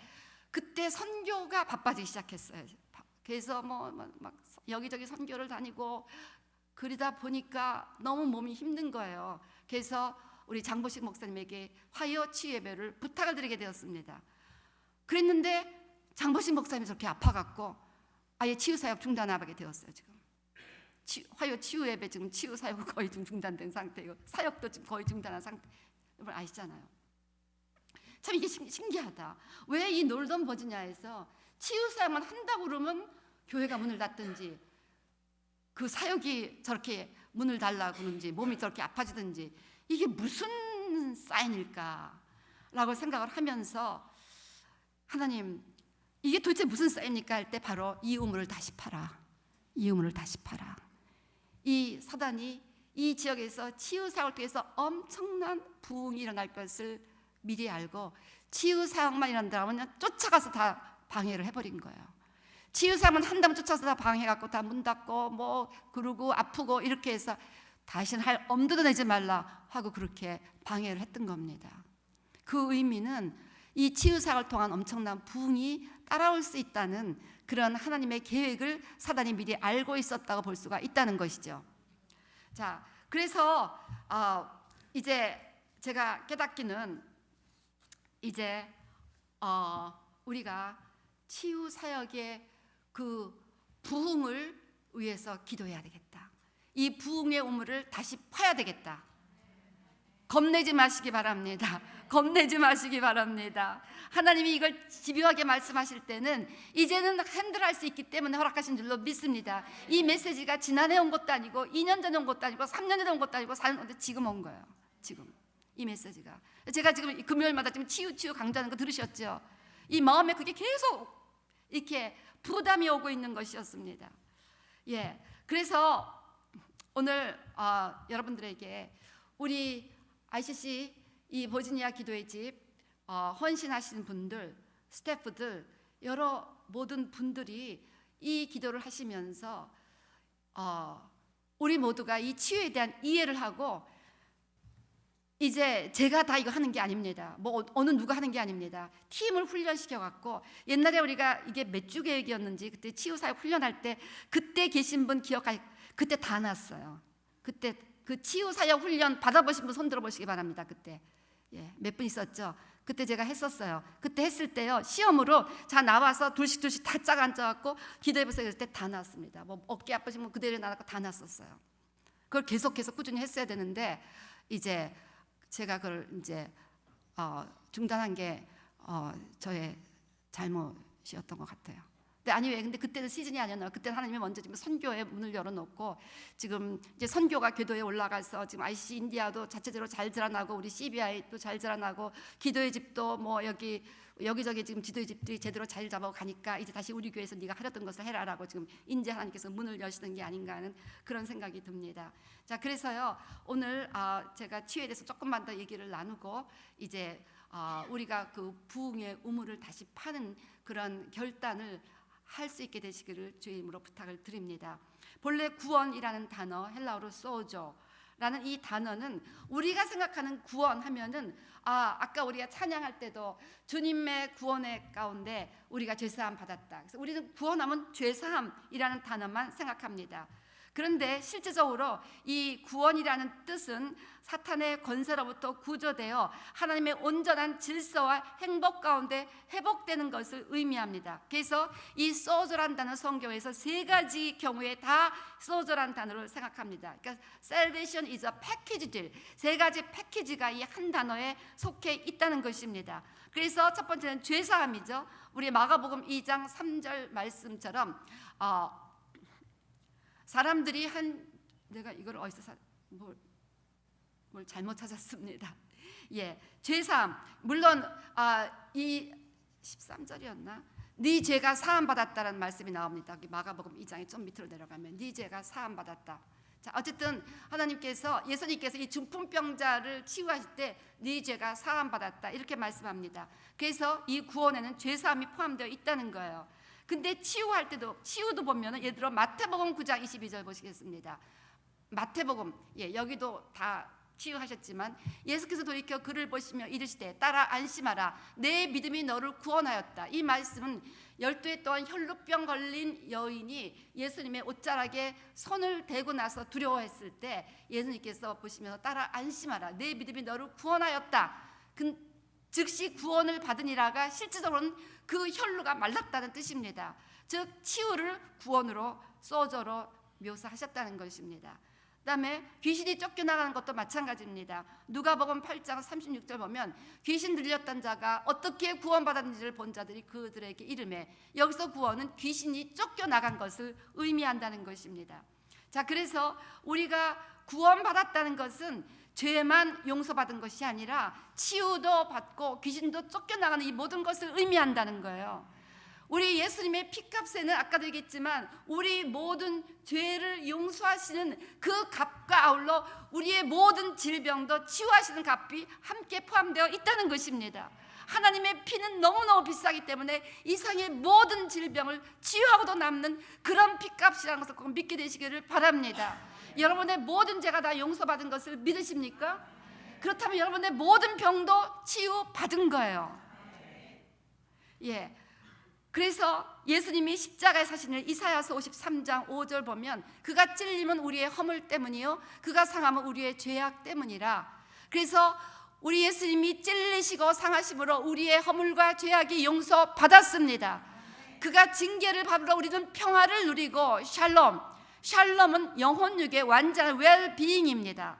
그때 선교가 바빠지기 시작했어요. 그래서 막 여기저기 선교를 다니고 그러다 보니까 너무 몸이 힘든 거예요. 그래서 우리 장보식 목사님에게 화요 치유 예배를 부탁을 드리게 되었습니다. 그랬는데 장보식 목사님이 저렇게 아파갖고 아예 치유 사역 중단하게 되었어요. 지금 화요 치유 예배 지금 치유 사역은 거의 좀 중단된 상태예요. 사역도 지금 거의 중단한 상태. 여러분 아시잖아요. 참 이게 신기하다. 왜 이 놀던 버지니아에서 치유 사역만 한다고 그러면 교회가 문을 닫든지 그 사역이 저렇게 문을 닫라고 그러는지 몸이 저렇게 아파지든지 이게 무슨 사인일까라고 생각을 하면서 하나님 이게 도대체 무슨 사인입니까 할 때 바로 이 우물을 다시 파라. 이 우물을 다시 파라. 이 사단이 이 지역에서 치유 사역을 통해서 엄청난 부흥이 일어날 것을 미리 알고 치유 사역만 일어난다면 쫓아가서 다 방해를 해버린 거예요. 치유 사역만 한다면 쫓아서 다 방해갖고 다 문 닫고 뭐 그러고 아프고 이렇게 해서 다시는 할 엄두도 내지 말라 하고 그렇게 방해를 했던 겁니다. 그 의미는 이 치유 사역을 통한 엄청난 부흥이 따라올 수 있다는 그런 하나님의 계획을 사단이 미리 알고 있었다고 볼 수가 있다는 것이죠. 자, 그래서 이제 제가 깨닫기는 이제 우리가 치유 사역의 그 부흥을 위해서 기도해야 되겠다. 이 부흥의 우물을 다시 파야 되겠다. 겁내지 마시기 바랍니다. 겁내지 마시기 바랍니다. 하나님이 이걸 집요하게 말씀하실 때는 이제는 핸들할 수 있기 때문에 허락하신 줄로 믿습니다. 이 메시지가 지난해 온 것도 아니고 2년 전에 온 것도 아니고 3년 전에 온 것도 아니고 4년 전에 지금 온 거예요. 지금 이 메시지가 제가 지금 금요일마다 지금 치유 강조하는 거 들으셨죠? 이 마음에 그게 계속 이렇게 부담이 오고 있는 것이었습니다. 예, 그래서 오늘 여러분들에게 우리 ICC 이 버지니아 기도의 집 헌신하시는 분들, 스태프들, 여러 모든 분들이 이 기도를 하시면서 우리 모두가 이 치유에 대한 이해를 하고 이제 제가 다 이거 하는 게 아닙니다. 뭐 어느 누가 하는 게 아닙니다. 팀을 훈련시켜 갖고 옛날에 우리가 이게 몇 주 계획이었는지 그때 치유사역 훈련할 때 그때 계신 분 기억하 그때 다 났어요. 그때 그 치유사역 훈련 받아보신 분 손 들어보시기 바랍니다. 그때 몇 분 있었죠. 그때 제가 했었어요. 그때 했을 때요 시험으로 자 나와서 둘씩 다 짝 앉아갖고 기도해보세요. 그때 다 났습니다. 뭐 어깨 아프신 분 그대로 나왔고 다 났었어요. 그걸 계속해서 꾸준히 했어야 되는데 이제 제가 그걸 이제 중단한 게 저의 잘못이었던 것 같아요. 근데 아니 왜? 근데 그때는 시즌이 아니었나요? 그때 하나님이 먼저 지금 선교의 문을 열어놓고 지금 이제 선교가 궤도에 올라가서 지금 ICC 인디아도 자체적으로 잘 자라나고 우리 CBI도 잘 자라나고 기도의 집도 뭐 여기저기 지금 기도의 집들이 제대로 잘 잡아 가니까 이제 다시 우리 교회에서 네가 하려던 것을 해라라고 지금 인제 하나님께서 문을 여시는 게 아닌가 하는 그런 생각이 듭니다. 자, 그래서요 오늘 제가 치유에 대해서 조금만 더 얘기를 나누고 이제 우리가 그 부흥의 우물을 다시 파는 그런 결단을 할 수 있게 되시기를 주의 이름으로 부탁을 드립니다. 본래 구원이라는 단어 헬라어로 소조라는 이 단어는 우리가 생각하는 구원하면은 아까 우리가 찬양할 때도 주님의 구원의 가운데 우리가 죄사함 받았다. 그래서 우리는 구원하면 죄사함이라는 단어만 생각합니다. 그런데 실제적으로 이 구원이라는 뜻은 사탄의 권세로부터 구조되어 하나님의 온전한 질서와 행복 가운데 회복되는 것을 의미합니다. 그래서 이 소조란 단어 성경에서 세 가지 경우에 다 소조란 단어를 생각합니다. 그러니까 salvation is a package deal. 세 가지 패키지가 이 한 단어에 속해 있다는 것입니다. 그래서 첫 번째는 죄사함이죠. 우리 마가복음 2장 3절 말씀처럼 사람들이 내가 이걸 어디서 뭘 잘못 찾았습니다. 죄사함. 물론 이 13절이었나? 네 죄가 사함 받았다라는 말씀이 나옵니다. 마가복음 2장에 좀 밑으로 내려가면 네 죄가 사함 받았다. 자, 어쨌든 예수님께서 이 중풍병자를 치유하실 때 네 죄가 사함 받았다 이렇게 말씀합니다. 그래서 이 구원에는 죄사함이 포함되어 있다는 거예요. 근데 치유도 보면은 예를 들어 마태복음 9장 22절 보시겠습니다. 마태복음 여기도 다 치유하셨지만 예수께서 돌이켜 그를 보시며 이르시되 따라 안심하라 내 믿음이 너를 구원하였다. 이 말씀은 12해 동안 혈루병 걸린 여인이 예수님의 옷자락에 손을 대고 나서 두려워했을 때 예수님께서 보시면서 따라 안심하라 내 믿음이 너를 구원하였다. 즉시 구원을 받으니라가 실질적으로는 그 혈루가 말랐다는 뜻입니다. 즉 치유를 구원으로 소조로 묘사하셨다는 것입니다. 그다음에 귀신이 쫓겨나가는 것도 마찬가지입니다. 누가복음 8장 36절 보면 귀신 들렸던 자가 어떻게 구원받았는지를 본 자들이 그들에게 이르매 여기서 구원은 귀신이 쫓겨나간 것을 의미한다는 것입니다. 자, 그래서 우리가 구원받았다는 것은 죄만 용서받은 것이 아니라 치유도 받고 귀신도 쫓겨나가는 이 모든 것을 의미한다는 거예요. 우리 예수님의 피값에는 아까도 얘기했지만 우리 모든 죄를 용서하시는 그 값과 아울러 우리의 모든 질병도 치유하시는 값이 함께 포함되어 있다는 것입니다. 하나님의 피는 너무너무 비싸기 때문에 이 세상의 모든 질병을 치유하고도 남는 그런 피값이라는 것을 꼭 믿게 되시기를 바랍니다. 여러분의 모든 죄가 다 용서받은 것을 믿으십니까? 그렇다면 여러분의 모든 병도 치유받은 거예요. 예. 그래서 예수님이 십자가에 사신을 이사야서 53장 5절 보면 그가 찔림은 우리의 허물 때문이요 그가 상함은 우리의 죄악 때문이라. 그래서 우리 예수님이 찔리시고 상하심으로 우리의 허물과 죄악이 용서받았습니다. 그가 징계를 받으러 우리는 평화를 누리고 샬롬은 영혼육의 완전한 웰비잉입니다.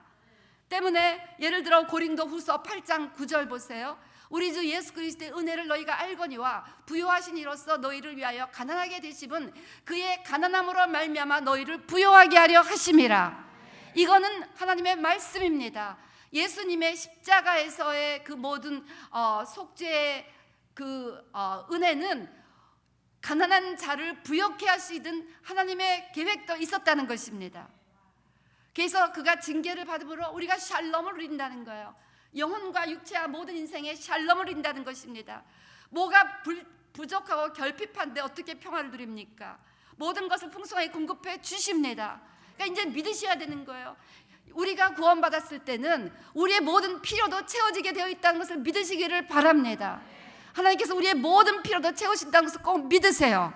때문에 예를 들어 고린도후서 8장 9절 보세요. 우리 주 예수 그리스도의 은혜를 너희가 알거니와 부요하신 이로써 너희를 위하여 가난하게 되심은 그의 가난함으로 말미암아 너희를 부요하게 하려 하심이라. 이거는 하나님의 말씀입니다. 예수님의 십자가에서의 그 모든 속죄의 은혜는 가난한 자를 부욕해 하시던 하나님의 계획도 있었다는 것입니다. 그래서 그가 징계를 받음으로 우리가 샬롬을 누린다는 거예요. 영혼과 육체와 모든 인생에 샬롬을 누린다는 것입니다. 뭐가 부족하고 결핍한데 어떻게 평화를 누립니까? 모든 것을 풍성하게 공급해 주십니다. 그러니까 이제 믿으셔야 되는 거예요. 우리가 구원받았을 때는 우리의 모든 필요도 채워지게 되어 있다는 것을 믿으시기를 바랍니다. 하나님께서 우리의 모든 필요도 채우신다는 것을 꼭 믿으세요.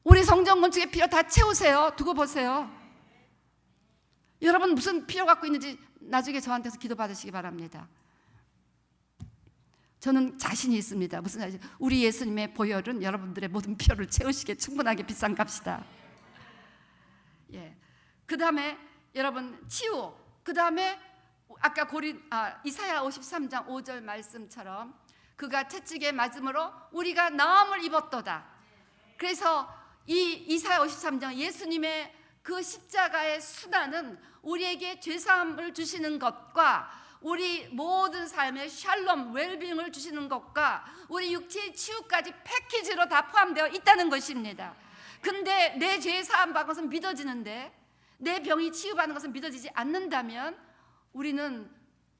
우리 성전 건축의 필요 다 채우세요. 두고 보세요. 여러분 무슨 필요 갖고 있는지 나중에 저한테서 기도 받으시기 바랍니다. 저는 자신이 있습니다. 무슨 자신? 우리 예수님의 보혈은 여러분들의 모든 필요를 채우시기에 충분하게 비싼 값이다. 예. 그 다음에 여러분 치유. 그 다음에 아까 이사야 53장 5절 말씀처럼 그가 채찍에 맞음으로 우리가 나음을 입었도다. 그래서 이 이사야 53장 예수님의 그 십자가의 수단은 우리에게 죄사함을 주시는 것과 우리 모든 삶의 샬롬, 웰빙을 주시는 것과 우리 육체의 치유까지 패키지로 다 포함되어 있다는 것입니다. 근데 내 죄 사함 받은 것은 믿어지는데 내 병이 치유받는 것은 믿어지지 않는다면 우리는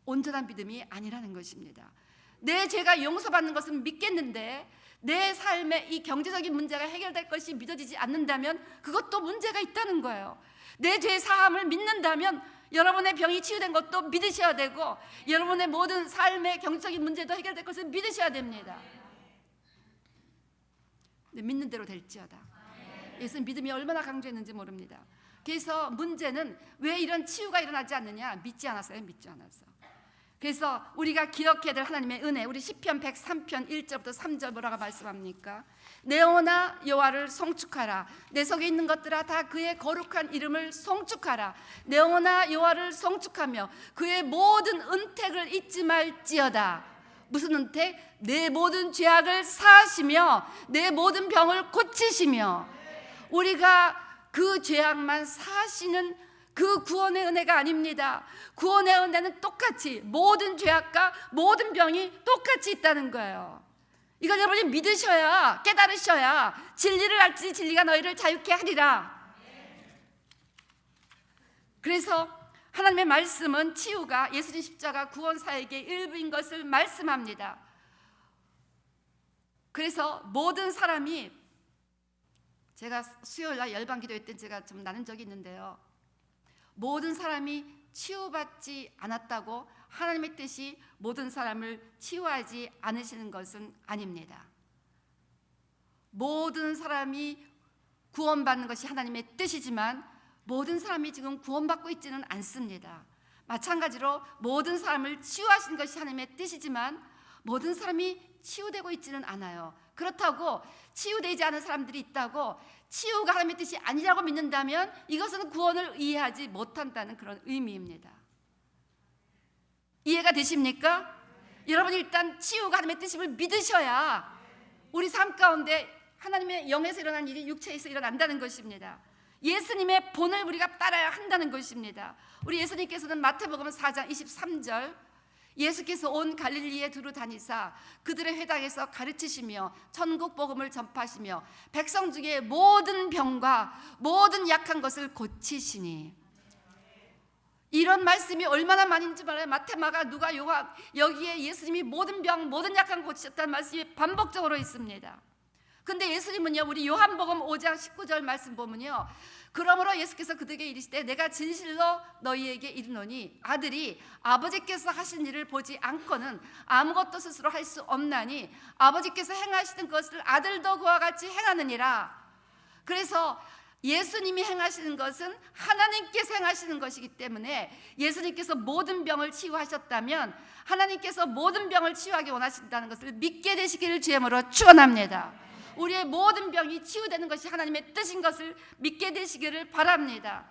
온전한 믿음이 아니라는 것입니다. 내 죄가 용서받는 것은 믿겠는데 내 삶의 이 경제적인 문제가 해결될 것이 믿어지지 않는다면 그것도 문제가 있다는 거예요. 내 죄 사함을 믿는다면 여러분의 병이 치유된 것도 믿으셔야 되고 여러분의 모든 삶의 경제적인 문제도 해결될 것을 믿으셔야 됩니다. 근데 믿는 대로 될지어다. 예수는 믿음이 얼마나 강조했는지 모릅니다. 그래서 문제는 왜 이런 치유가 일어나지 않느냐? 믿지 않았어요. 믿지 않았어. 그래서 우리가 기억해야 될 하나님의 은혜, 우리 시편 103편 1절부터 3절 뭐라고 말씀합니까? 내 영혼아 여호와를 송축하라. 내 속에 있는 것들아 다 그의 거룩한 이름을 송축하라. 내 영혼아 여호와를 송축하며 그의 모든 은택을 잊지 말지어다. 무슨 은택? 내 모든 죄악을 사하시며 내 모든 병을 고치시며. 우리가 그 죄악만 사하시는 그 구원의 은혜가 아닙니다. 구원의 은혜는 똑같이 모든 죄악과 모든 병이 똑같이 있다는 거예요. 이걸 여러분이 믿으셔야, 깨달으셔야 진리를 알지 진리가 너희를 자유케 하리라. 그래서 하나님의 말씀은 치유가 예수님 십자가 구원 사역의 일부인 것을 말씀합니다. 그래서 모든 사람이, 제가 수요일날 열방 기도회 때 제가 좀 나눈 적이 있는데요, 모든 사람이 치유받지 않았다고 하나님의 뜻이 모든 사람을 치유하지 않으시는 것은 아닙니다. 모든 사람이 구원받는 것이 하나님의 뜻이지만 모든 사람이 지금 구원받고 있지는 않습니다. 마찬가지로 모든 사람을 치유하시는 것이 하나님의 뜻이지만 모든 사람이 치유되고 있지는 않아요. 그렇다고 치유되지 않은 사람들이 있다고 치유가 하나님의 뜻이 아니라고 믿는다면 이것은 구원을 이해하지 못한다는 그런 의미입니다. 이해가 되십니까? 여러분 일단 치유가 하나님의 뜻임을 믿으셔야 우리 삶 가운데 하나님의 영에서 일어난 일이 육체에서 일어난다는 것입니다. 예수님의 본을 우리가 따라야 한다는 것입니다. 우리 예수님께서는 마태복음 4장 23절 예수께서 온 갈릴리에 두루 다니사 그들의 회당에서 가르치시며 천국 복음을 전파하시며 백성 중에 모든 병과 모든 약한 것을 고치시니. 이런 말씀이 얼마나 많은지 말아요. 마태, 마가, 누가, 요한, 여기에 예수님이 모든 병, 모든 약한 고치셨다는 말씀이 반복적으로 있습니다. 근데 예수님은요, 우리 요한복음 5장 19절 말씀 보면요, 그러므로 예수께서 그들에게 이르시되 내가 진실로 너희에게 이르노니 아들이 아버지께서 하신 일을 보지 않고는 아무것도 스스로 할 수 없나니 아버지께서 행하시는 것을 아들도 그와 같이 행하느니라. 그래서 예수님이 행하시는 것은 하나님께서 행하시는 것이기 때문에 예수님께서 모든 병을 치유하셨다면 하나님께서 모든 병을 치유하기 원하신다는 것을 믿게 되시기를 주님으로 축원합니다. 우리의 모든 병이 치유되는 것이 하나님의 뜻인 것을 믿게 되시기를 바랍니다.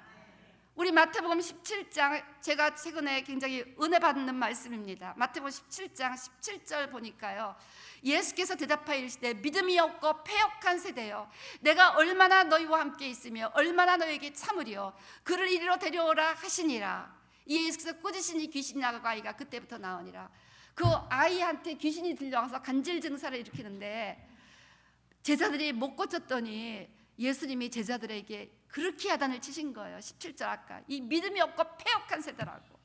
우리 마태복음 17장, 제가 최근에 굉장히 은혜 받는 말씀입니다. 마태복음 17장 17절 보니까요, 예수께서 대답하여 이르시되 믿음이 없고 패역한 세대여, 내가 얼마나 너희와 함께 있으며 얼마나 너희에게 참으리요, 그를 이리로 데려오라 하시니라. 이 예수께서 꾸짖으신 이 귀신 나간 아이가 그때부터 나오니라. 그 아이한테 귀신이 들려와서 간질 증사를 일으키는데 제자들이 못 고쳤더니 예수님이 제자들에게 그렇게 야단을 치신 거예요. 17절 아까 이 믿음이 없고 패역한 세대라고.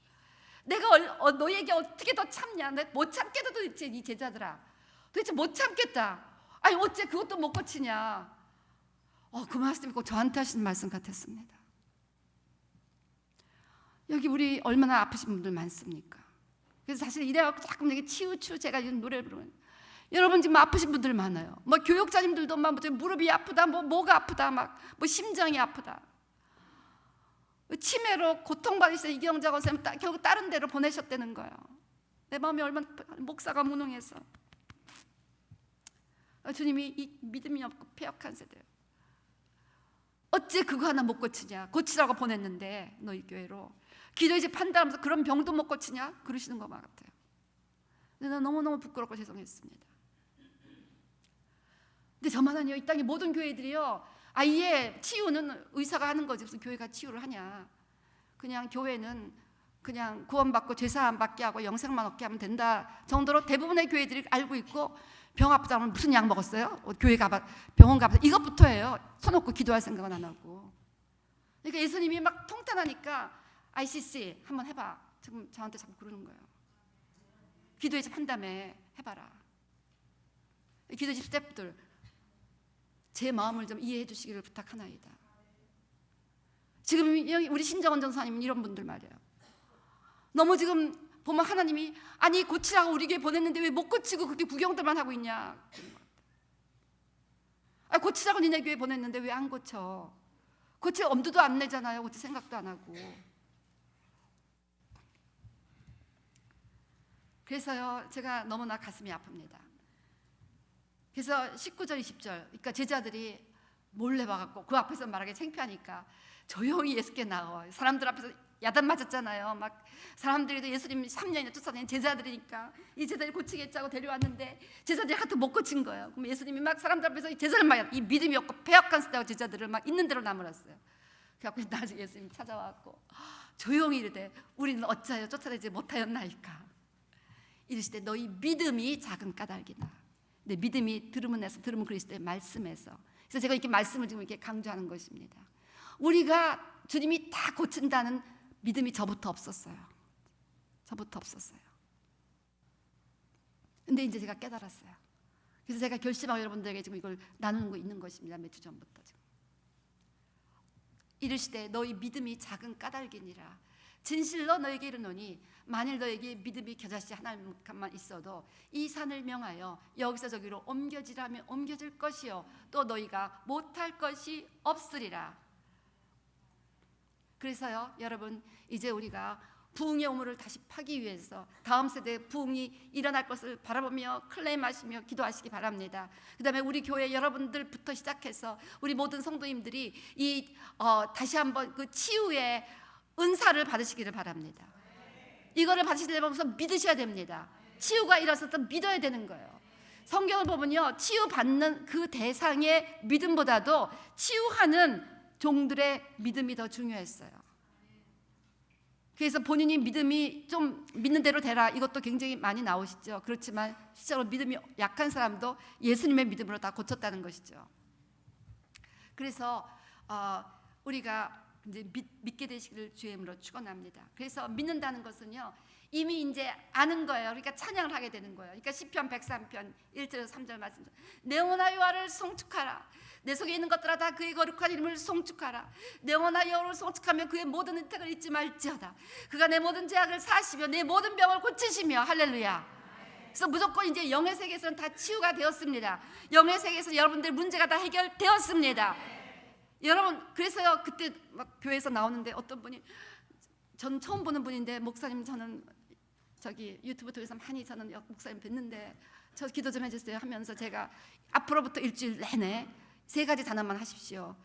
내가 너에게 어떻게 더 참냐? 내 못 참겠다 도대체. 이 제자들아, 도대체 못 참겠다. 아니 어째 그것도 못 고치냐? 그 말씀이 꼭 저한테 하신 말씀 같았습니다. 여기 우리 얼마나 아프신 분들 많습니까? 그래서 사실 이래갖고 자꾸 내게 치유 제가 이런 노래를 부르는, 여러분 지금 아프신 분들 많아요. 뭐 교육자님들도 막 무릎이 아프다, 뭐가 아프다, 막 심장이 아프다, 치매로 고통받으시던 이경자 권사님 결국 다른 데로 보내셨다는 거예요. 내 마음이 얼마나 목사가 무능해서. 주님이 이 믿음이 없고 패역한 세대예요. 어째 그거 하나 못 고치냐? 고치라고 보냈는데 너희 교회로 기도의 집 판단하면서 그런 병도 못 고치냐? 그러시는 것 같아요. 근데 난 너무너무 부끄럽고 죄송했습니다. 근데 저만 아니요, 이 땅의 모든 교회들이요, 아예 치유는 의사가 하는 거지 무슨 교회가 치유를 하냐. 그냥 교회는 그냥 구원받고 죄사함 받게 하고 영생만 얻게 하면 된다 정도로 대부분의 교회들이 알고 있고, 병 아프다 하면 무슨 약 먹었어요? 교회 가봐, 병원 가봐, 이것부터예요. 손놓고 기도할 생각은 안 하고. 그러니까 예수님이 막 통탄하니까 ICC 한번 해봐, 지금 저한테 자꾸 그러는 거예요. 기도의 집 한다음에 해봐라. 기도의 집 스태프들 제 마음을 좀 이해해 주시기를 부탁하나이다. 지금 우리 신정원 전사님 이런 분들 말이에요. 너무 지금 보면 하나님이 아니 고치라고 우리 교회 보냈는데 왜 못 고치고 그렇게 구경들만 하고 있냐. 고치라고 니네 교회 보냈는데 왜 안 고쳐? 고칠 엄두도 안 내잖아요. 고칠 생각도 안 하고. 그래서요, 제가 너무나 가슴이 아픕니다. 그래서 19절 20절, 그러니까 제자들이 몰래 와갖고 그 앞에서 말하기 창피하니까 조용히 예수께 나와. 사람들 앞에서 야단 맞았잖아요. 막 사람들이 예수님 3년이나 쫓아다니는 제자들이니까 이 제자들 고치겠자고 데려왔는데 제자들이 하도 못 고친 거예요. 그럼 예수님이 막 사람들 앞에서 이 제자를 막 이 믿음이 없고 패역한 세대와 제자들을 막 있는 대로 나무랐어요. 그래갖고 나중에 예수님이 찾아와갖고 조용히 이르되 우리는 어찌하여 쫓아내지 못하였나이까. 이르시되 너희 믿음이 작은 까닭이다. 근데 믿음이 들으면 에서 들으면 그리스도의 말씀에서. 그래서 제가 이렇게 말씀을 지금 이렇게 강조하는 것입니다. 우리가 주님이 다 고친다는 믿음이 저부터 없었어요. 저부터 없었어요. 근데 이제 제가 깨달았어요. 그래서 제가 결심하고 여러분들에게 지금 이걸 나누는 거 있는 것입니다. 몇 주 전부터 지금. 이르시되 너희 믿음이 작은 까닭이니라. 진실로 너에게 이르노니 만일 너에게 믿음이 겨자씨 하나만 있어도 이 산을 명하여 여기서 저기로 옮겨지라면 옮겨질 것이요 또 너희가 못할 것이 없으리라. 그래서요, 여러분, 이제 우리가 부흥의 오물을 다시 파기 위해서 다음 세대의 부흥이 일어날 것을 바라보며 클레임하시며 기도하시기 바랍니다. 그 다음에 우리 교회 여러분들부터 시작해서 우리 모든 성도님들이 다시 한번 그 치유의 은사를 받으시기를 바랍니다. 이거를 받으시려면 믿으셔야 됩니다. 치유가 일어서서 믿어야 되는 거예요. 성경을 보면요, 치유받는 그 대상의 믿음보다도 치유하는 종들의 믿음이 더 중요했어요. 그래서 본인이 믿음이 좀 믿는 대로 되라, 이것도 굉장히 많이 나오시죠. 그렇지만 실제로 믿음이 약한 사람도 예수님의 믿음으로 다 고쳤다는 것이죠. 그래서 우리가 이제 믿게 되시기를 주의 이름으로 축원합니다. 그래서 믿는다는 것은요, 이미 이제 아는 거예요. 그러니까 찬양을 하게 되는 거예요. 그러니까 시편 103편 1절 3절 말씀, 내 영혼아 여호와를 송축하라. 내 속에 있는 것들아 다 그의 거룩한 이름을 송축하라. 내 영혼아 여호와를 송축하며 그의 모든 은택을 잊지 말지어다. 그가 내 모든 죄악을 사하시며 내 모든 병을 고치시며. 할렐루야. 그래서 무조건 이제 영의 세계에서는 다 치유가 되었습니다. 영의 세계에서 여러분들 문제가 다 해결되었습니다. 여러분, 그래서요, 그때 막 교회에서 나오는데 어떤 분이, 전 처음 보는 분인데, 목사님 저는 저기 유튜브 통해서 많이 저는 목사님 뵀는데 저 기도 좀 해주세요 하면서, 제가 앞으로부터 일주일 내내 3가지 단어만 하십시오.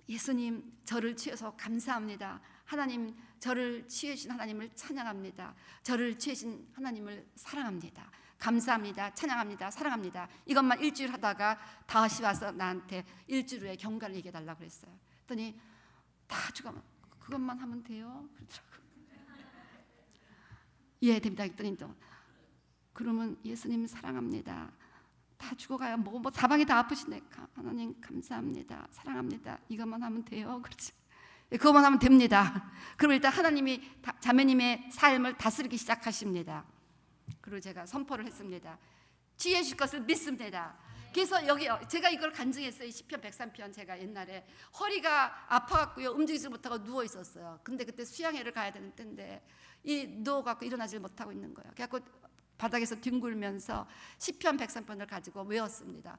예수님, 저를 치유해서 감사합니다. 하나님, 저를 치유해주신 하나님을 찬양합니다. 저를 치유해주신 하나님을 사랑합니다. 감사합니다. 찬양합니다. 사랑합니다. 이것만 일주일 하다가 다시 와서 나한테 일주일 후에 경과를 얘기해 달라고 그랬어요. 그랬더니 다 죽어만 그것만 하면 돼요? 그러더라고요. 예, 됩니다. 했더니 또 그러면 예수님 사랑합니다. 다 죽어가요. 뭐 사방이 다 아프신데 하나님 감사합니다. 사랑합니다. 이것만 하면 돼요? 그렇지. 그것만 하면 됩니다. 그럼 일단 하나님이 자매님의 삶을 다스리기 시작하십니다. 그리고 제가 선포를 했습니다. 치유해 주실 것을 믿습니다. 그래서 여기 제가 이걸 간증했어요. 시편 103편, 제가 옛날에 허리가 아파갖고요, 움직이지 못하고 누워 있었어요. 근데 그때 수양회를 가야 되는 때인데 누워갖고 일어나질 못하고 있는 거예요. 그래갖고 바닥에서 뒹굴면서 시편 103편을 가지고 외웠습니다.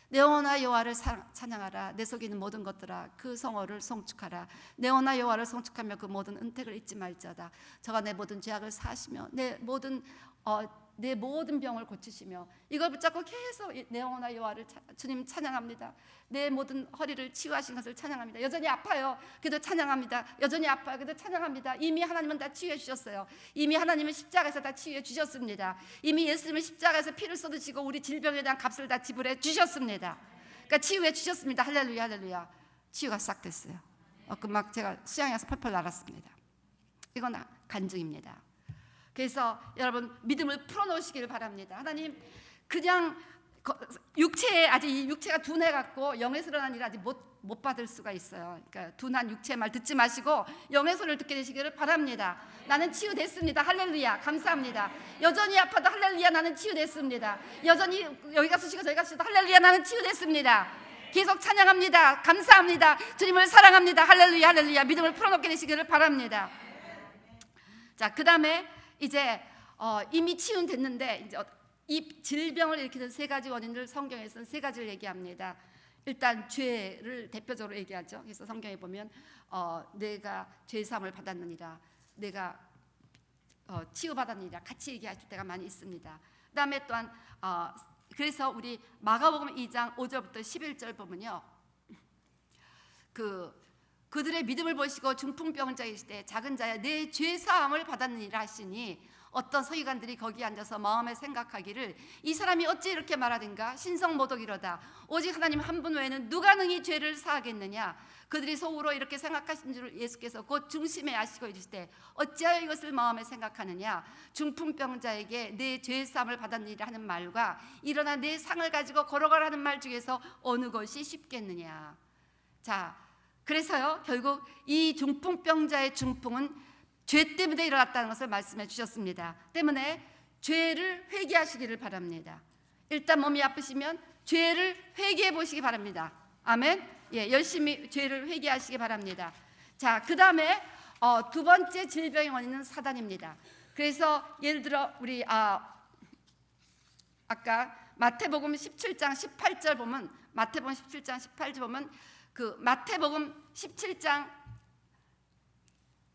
내 영혼아 여호와를 찬양하라. 내 속에 있는 모든 것들아 그 성호를 송축하라. 내 영혼아 여호와를 송축하며 그 모든 은택을 잊지 말지어다. 저가 내 모든 죄악을 사하시며 내 모든 병을 고치시며. 이걸 붙잡고 계속 내 영혼아 여호와를 주님 찬양합니다. 내 모든 허리를 치유하신 것을 찬양합니다. 여전히 아파요. 그래도 찬양합니다. 여전히 아파요. 그래도 찬양합니다. 이미 하나님은 다 치유해 주셨어요. 이미 하나님은 십자가에서 다 치유해 주셨습니다. 이미 예수님은 십자가에서 피를 쏟으시고 우리 질병에 대한 값을 다 지불해 주셨습니다. 그러니까 치유해 주셨습니다. 할렐루야, 할렐루야. 치유가 싹 됐어요. 막 제가 수양에서 펄펄 날았습니다. 이건 간증입니다. 그래서 여러분 믿음을 풀어놓으시기를 바랍니다. 하나님, 그냥 육체에 아직 이 육체가 둔해갖고 영의 소리를 하는 일을 아직 못 받을 수가 있어요. 그러니까 둔한 육체의 말 듣지 마시고 영의 소리를 듣게 되시기를 바랍니다. 나는 치유됐습니다. 할렐루야, 감사합니다. 여전히 아파도 할렐루야, 나는 치유됐습니다. 여전히 여기 가서 쉬고 저기 가서 쉬도 할렐루야, 나는 치유됐습니다. 계속 찬양합니다. 감사합니다. 주님을 사랑합니다. 할렐루야, 할렐루야. 믿음을 풀어놓게 되시기를 바랍니다. 자, 그 다음에 이제 이미 치유됐는데 이제 이 질병을 일으키는 3가지 원인을 성경에서는 3가지를 얘기합니다. 일단 죄를 대표적으로 얘기하죠. 그래서 성경에 보면 내가 죄 사함을 받았느니라, 내가 치유받았느니라 같이 얘기하실 때가 많이 있습니다. 그다음에 또한 그래서 우리 마가복음 2장 5절부터 11절 보면요, 그들의 믿음을 보시고 중풍병자이실 때 작은 자야 내 죄 사함을 받았느니라 하시니, 어떤 서기관들이 거기 앉아서 마음에 생각하기를 이 사람이 어찌 이렇게 말하든가 신성모독이로다. 오직 하나님 한 분 외에는 누가 능히 죄를 사하겠느냐. 그들이 속으로 이렇게 생각하신 줄 예수께서 곧 중심에 아시고 이르시되 어찌하여 이것을 마음에 생각하느냐. 중풍병자에게 내 죄 사함을 받았느니라 하는 말과 일어나 내 상을 가지고 걸어가라는 말 중에서 어느 것이 쉽겠느냐. 자, 그래서요, 결국 이 중풍병자의 중풍은 죄 때문에 일어났다는 것을 말씀해 주셨습니다. 때문에 죄를 회개하시기를 바랍니다. 일단 몸이 아프시면 죄를 회개해 보시기 바랍니다. 아멘. 예, 열심히 죄를 회개하시기 바랍니다. 자, 그 다음에 2번째 질병의 원인은 사단입니다. 그래서 예를 들어 우리 아까 마태복음 17장 18절 보면, 마태복음 17장 18절 보면 그 마태복음 17장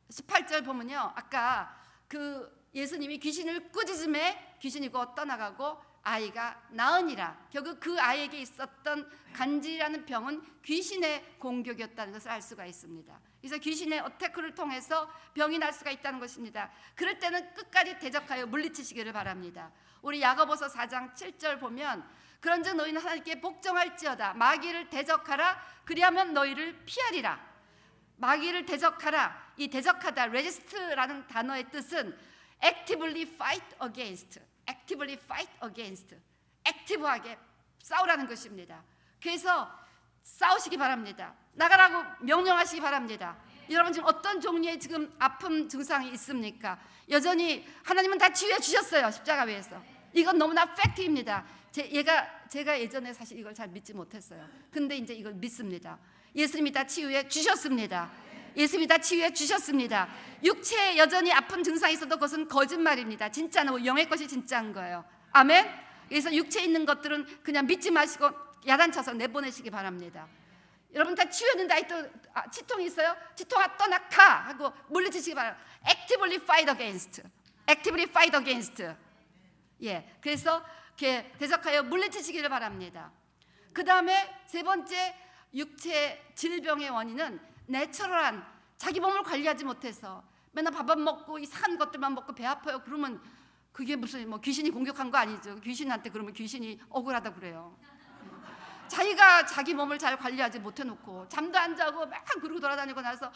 18절 보면요, 아까 그 예수님이 귀신을 꾸짖음에 귀신이 곧 떠나가고 아이가 나으니라. 결국 그 아이에게 있었던 간질이라는 병은 귀신의 공격이었다는 것을 알 수가 있습니다. 그래서 귀신의 어태크를 통해서 병이 날 수가 있다는 것입니다. 그럴 때는 끝까지 대적하여 물리치시기를 바랍니다. 우리 야고보서 4장 7절 보면 그런즉 너희는 하나님께 복종할지어다. 마귀를 대적하라. 그리하면 너희를 피하리라. 마귀를 대적하라. 이 대적하다, resist라는 단어의 뜻은 actively fight against, actively fight against, 액티브하게 싸우라는 것입니다. 그래서 싸우시기 바랍니다. 나가라고 명령하시기 바랍니다. 여러분 지금 어떤 종류의 지금 아픔 증상이 있습니까? 여전히 하나님은 다 치유해 주셨어요. 십자가 위에서. 이건 너무나 팩트입니다. 제가 예전에 사실 이걸 잘 믿지 못했어요. 근데 이제 이걸 믿습니다. 예수님이 다 치유해 주셨습니다. 예수님이 다 치유해 주셨습니다. 육체에 여전히 아픈 증상이 있어도 그것은 거짓말입니다. 진짜는 영의 것이 진짜인 거예요. 아멘. 그래서 육체에 있는 것들은 그냥 믿지 마시고 야단쳐서 내보내시기 바랍니다. 여러분 다 치유했는데 또 치통이 있어요? 치통아 떠나 가 하고 물리치시기 바랍니다. Actively fight against, actively fight against. 예, 그래서 이렇게 대적하여 물리치시기를 바랍니다. 그 다음에 세 번째 육체 질병의 원인은 내추럴한 자기 몸을 관리하지 못해서 맨날 밥 안 먹고 이상한 것들만 먹고 배 아파요. 그러면 그게 무슨 뭐 귀신이 공격한 거 아니죠? 귀신한테 그러면 귀신이 억울하다 그래요. 자기가 자기 몸을 잘 관리하지 못해놓고 잠도 안 자고 막 그러고 돌아다니고 나서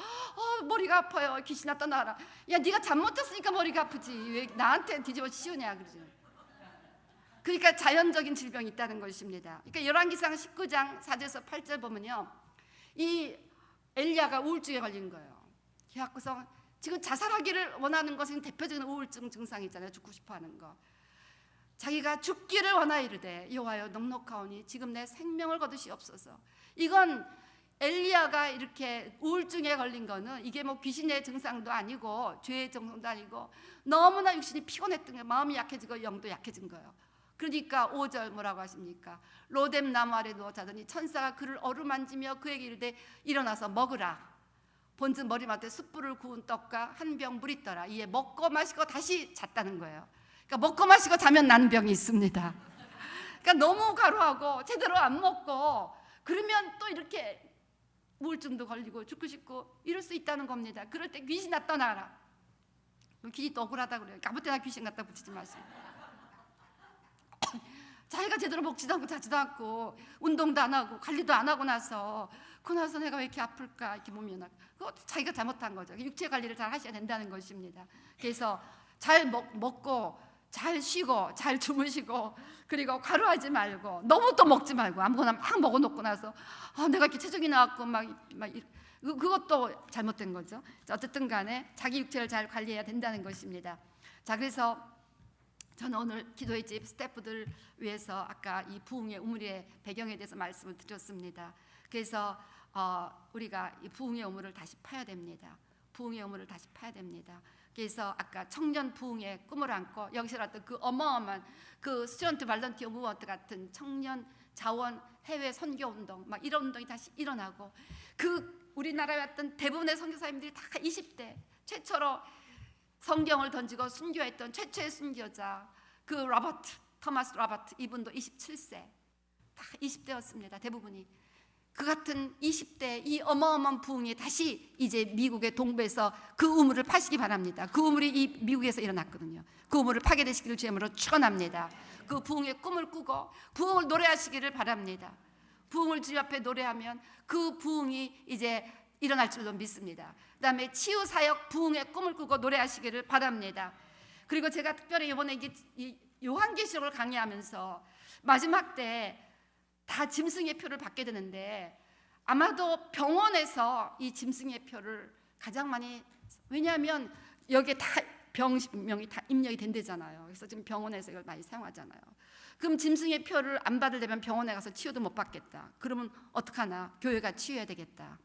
머리가 아파요. 귀신아 떠나라. 야 네가 잠 못 잤으니까 머리가 아프지 왜 나한테 뒤집어 씌우냐 그러죠. 그러니까 자연적인 질병이 있다는 것입니다. 그러니까 열왕기상 19장 4절에서 8절 보면요, 이 엘리야가 우울증에 걸린 거예요. 그래서 지금 자살하기를 원하는 것은 대표적인 우울증 증상이 있잖아요. 죽고 싶어하는 거. 자기가 죽기를 원하이르되 여호와여 넉넉하오니 지금 내 생명을 거두시옵소서. 이건 엘리야가 이렇게 우울증에 걸린 거는 이게 뭐 귀신의 증상도 아니고 죄의 증상도 아니고 너무나 육신이 피곤했던 거예요. 마음이 약해지고 영도 약해진 거예요. 그러니까 5절 뭐라고 하십니까? 로뎀 나무 아래 누워 자더니 천사가 그를 어루만지며 그에게 이르되 일어나서 먹으라. 본즉 머리맡에 숯불을 구운 떡과 한 병 물 있더라. 이에 먹고 마시고 다시 잤다는 거예요. 그러니까 먹고 마시고 자면 나는 병이 있습니다. 그러니까 너무 가루하고 제대로 안 먹고 그러면 또 이렇게 우울증도 걸리고 죽고 싶고 이럴 수 있다는 겁니다. 그럴 때 귀신아 떠나라. 귀신이 또 억울하다 그래요. 아무 때나 귀신 갖다 붙이지 마세요. 자기가 제대로 먹지도 않고 자지도 않고 운동도 안 하고 관리도 안 하고 나서 내가 왜 이렇게 아플까 이렇게 몸이 그거 자기가 잘못한 거죠. 육체 관리를 잘 하셔야 된다는 것입니다. 그래서 잘 먹고 잘 쉬고 잘 주무시고 그리고 과로하지 말고 너무 또 먹지 말고 아무거나 막 먹어놓고 나서 내가 이렇게 체중이 나왔고 막 그것도 잘못된 거죠. 어쨌든 간에 자기 육체를 잘 관리해야 된다는 것입니다. 자, 그래서 저는 오늘 기도의 집 스태프들 위해서 아까 이 부흥의 우물의 배경에 대해서 말씀을 드렸습니다. 그래서 우리가 이 부흥의 우물을 다시 파야 됩니다. 부흥의 우물을 다시 파야 됩니다. 그래서 아까 청년 부흥의 꿈을 안고 여기서 나왔던 그 어마어마한 그 스튜던트 발런티어 무브먼트 같은 청년 자원 해외 선교 운동 막 이런 운동이 다시 일어나고 그 우리나라에 왔던 대부분의 선교사님들이 다 20대 최초로 성경을 던지고 순교했던 최초의 순교자 그 토마스 로버트 이분도 27세 다 20대였습니다. 대부분이 그 같은 20대 이 어마어마한 부흥이 다시 이제 미국의 동부에서 그 우물을 파시기 바랍니다. 그 우물이 이 미국에서 일어났거든요. 그 우물을 파게 되시기를 주님으로 축원합니다. 그 부흥의 꿈을 꾸고 부흥을 노래하시기를 바랍니다. 부흥을 주님 앞에 노래하면 그 부흥이 이제 일어날 줄로 믿습니다. 그 다음에 치유사역 부흥의 꿈을 꾸고 노래하시기를 바랍니다. 그리고 제가 특별히 이번에 이 요한계시록을 강의하면서 마지막 때 다 짐승의 표를 받게 되는데 아마도 병원에서 이 짐승의 표를 가장 많이 왜냐하면 여기에 다 병명이 다 입력이 된대잖아요. 그래서 지금 병원에서 이걸 많이 사용하잖아요. 그럼 짐승의 표를 안 받으려면 병원에 가서 치유도 못 받겠다. 그러면 어떡하나? 교회가 치유해야 되겠다.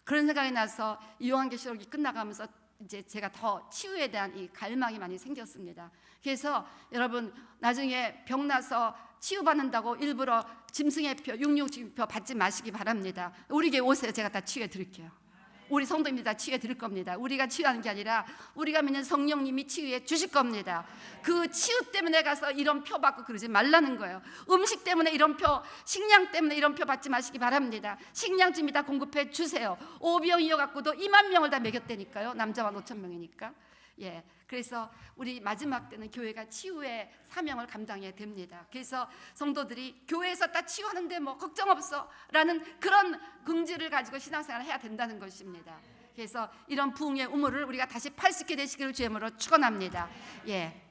그런 생각이 나서 이 요한계시록이 끝나가면서 이제 제가 더 치유에 대한 이 갈망이 많이 생겼습니다. 그래서 여러분 나중에 병 나서 치유받는다고 일부러 짐승의 표, 육류표 받지 마시기 바랍니다. 우리 교회 오세요. 제가 다 치유해 드릴게요. 우리 성도님들 다 치유해 드릴 겁니다. 우리가 치유하는 게 아니라 우리가 믿는 성령님이 치유해 주실 겁니다. 그 치유 때문에 가서 이런 표 받고 그러지 말라는 거예요. 음식 때문에 이런 표, 식량 때문에 이런 표 받지 마시기 바랍니다. 식량 좀 이따 공급해 주세요. 오병이어 갖고도 2만 명을 다 먹였다니까요. 남자만 5천 명이니까. 예, 그래서 우리 마지막 때는 교회가 치유의 사명을 감당해야 됩니다. 그래서 성도들이 교회에서 다 치유하는데 뭐 걱정 없어라는 그런 긍지를 가지고 신앙생활을 해야 된다는 것입니다. 그래서 이런 부흥의 우물을 우리가 다시 팔 수 있게 되시기를 주의 이름으로 축원합니다. 예.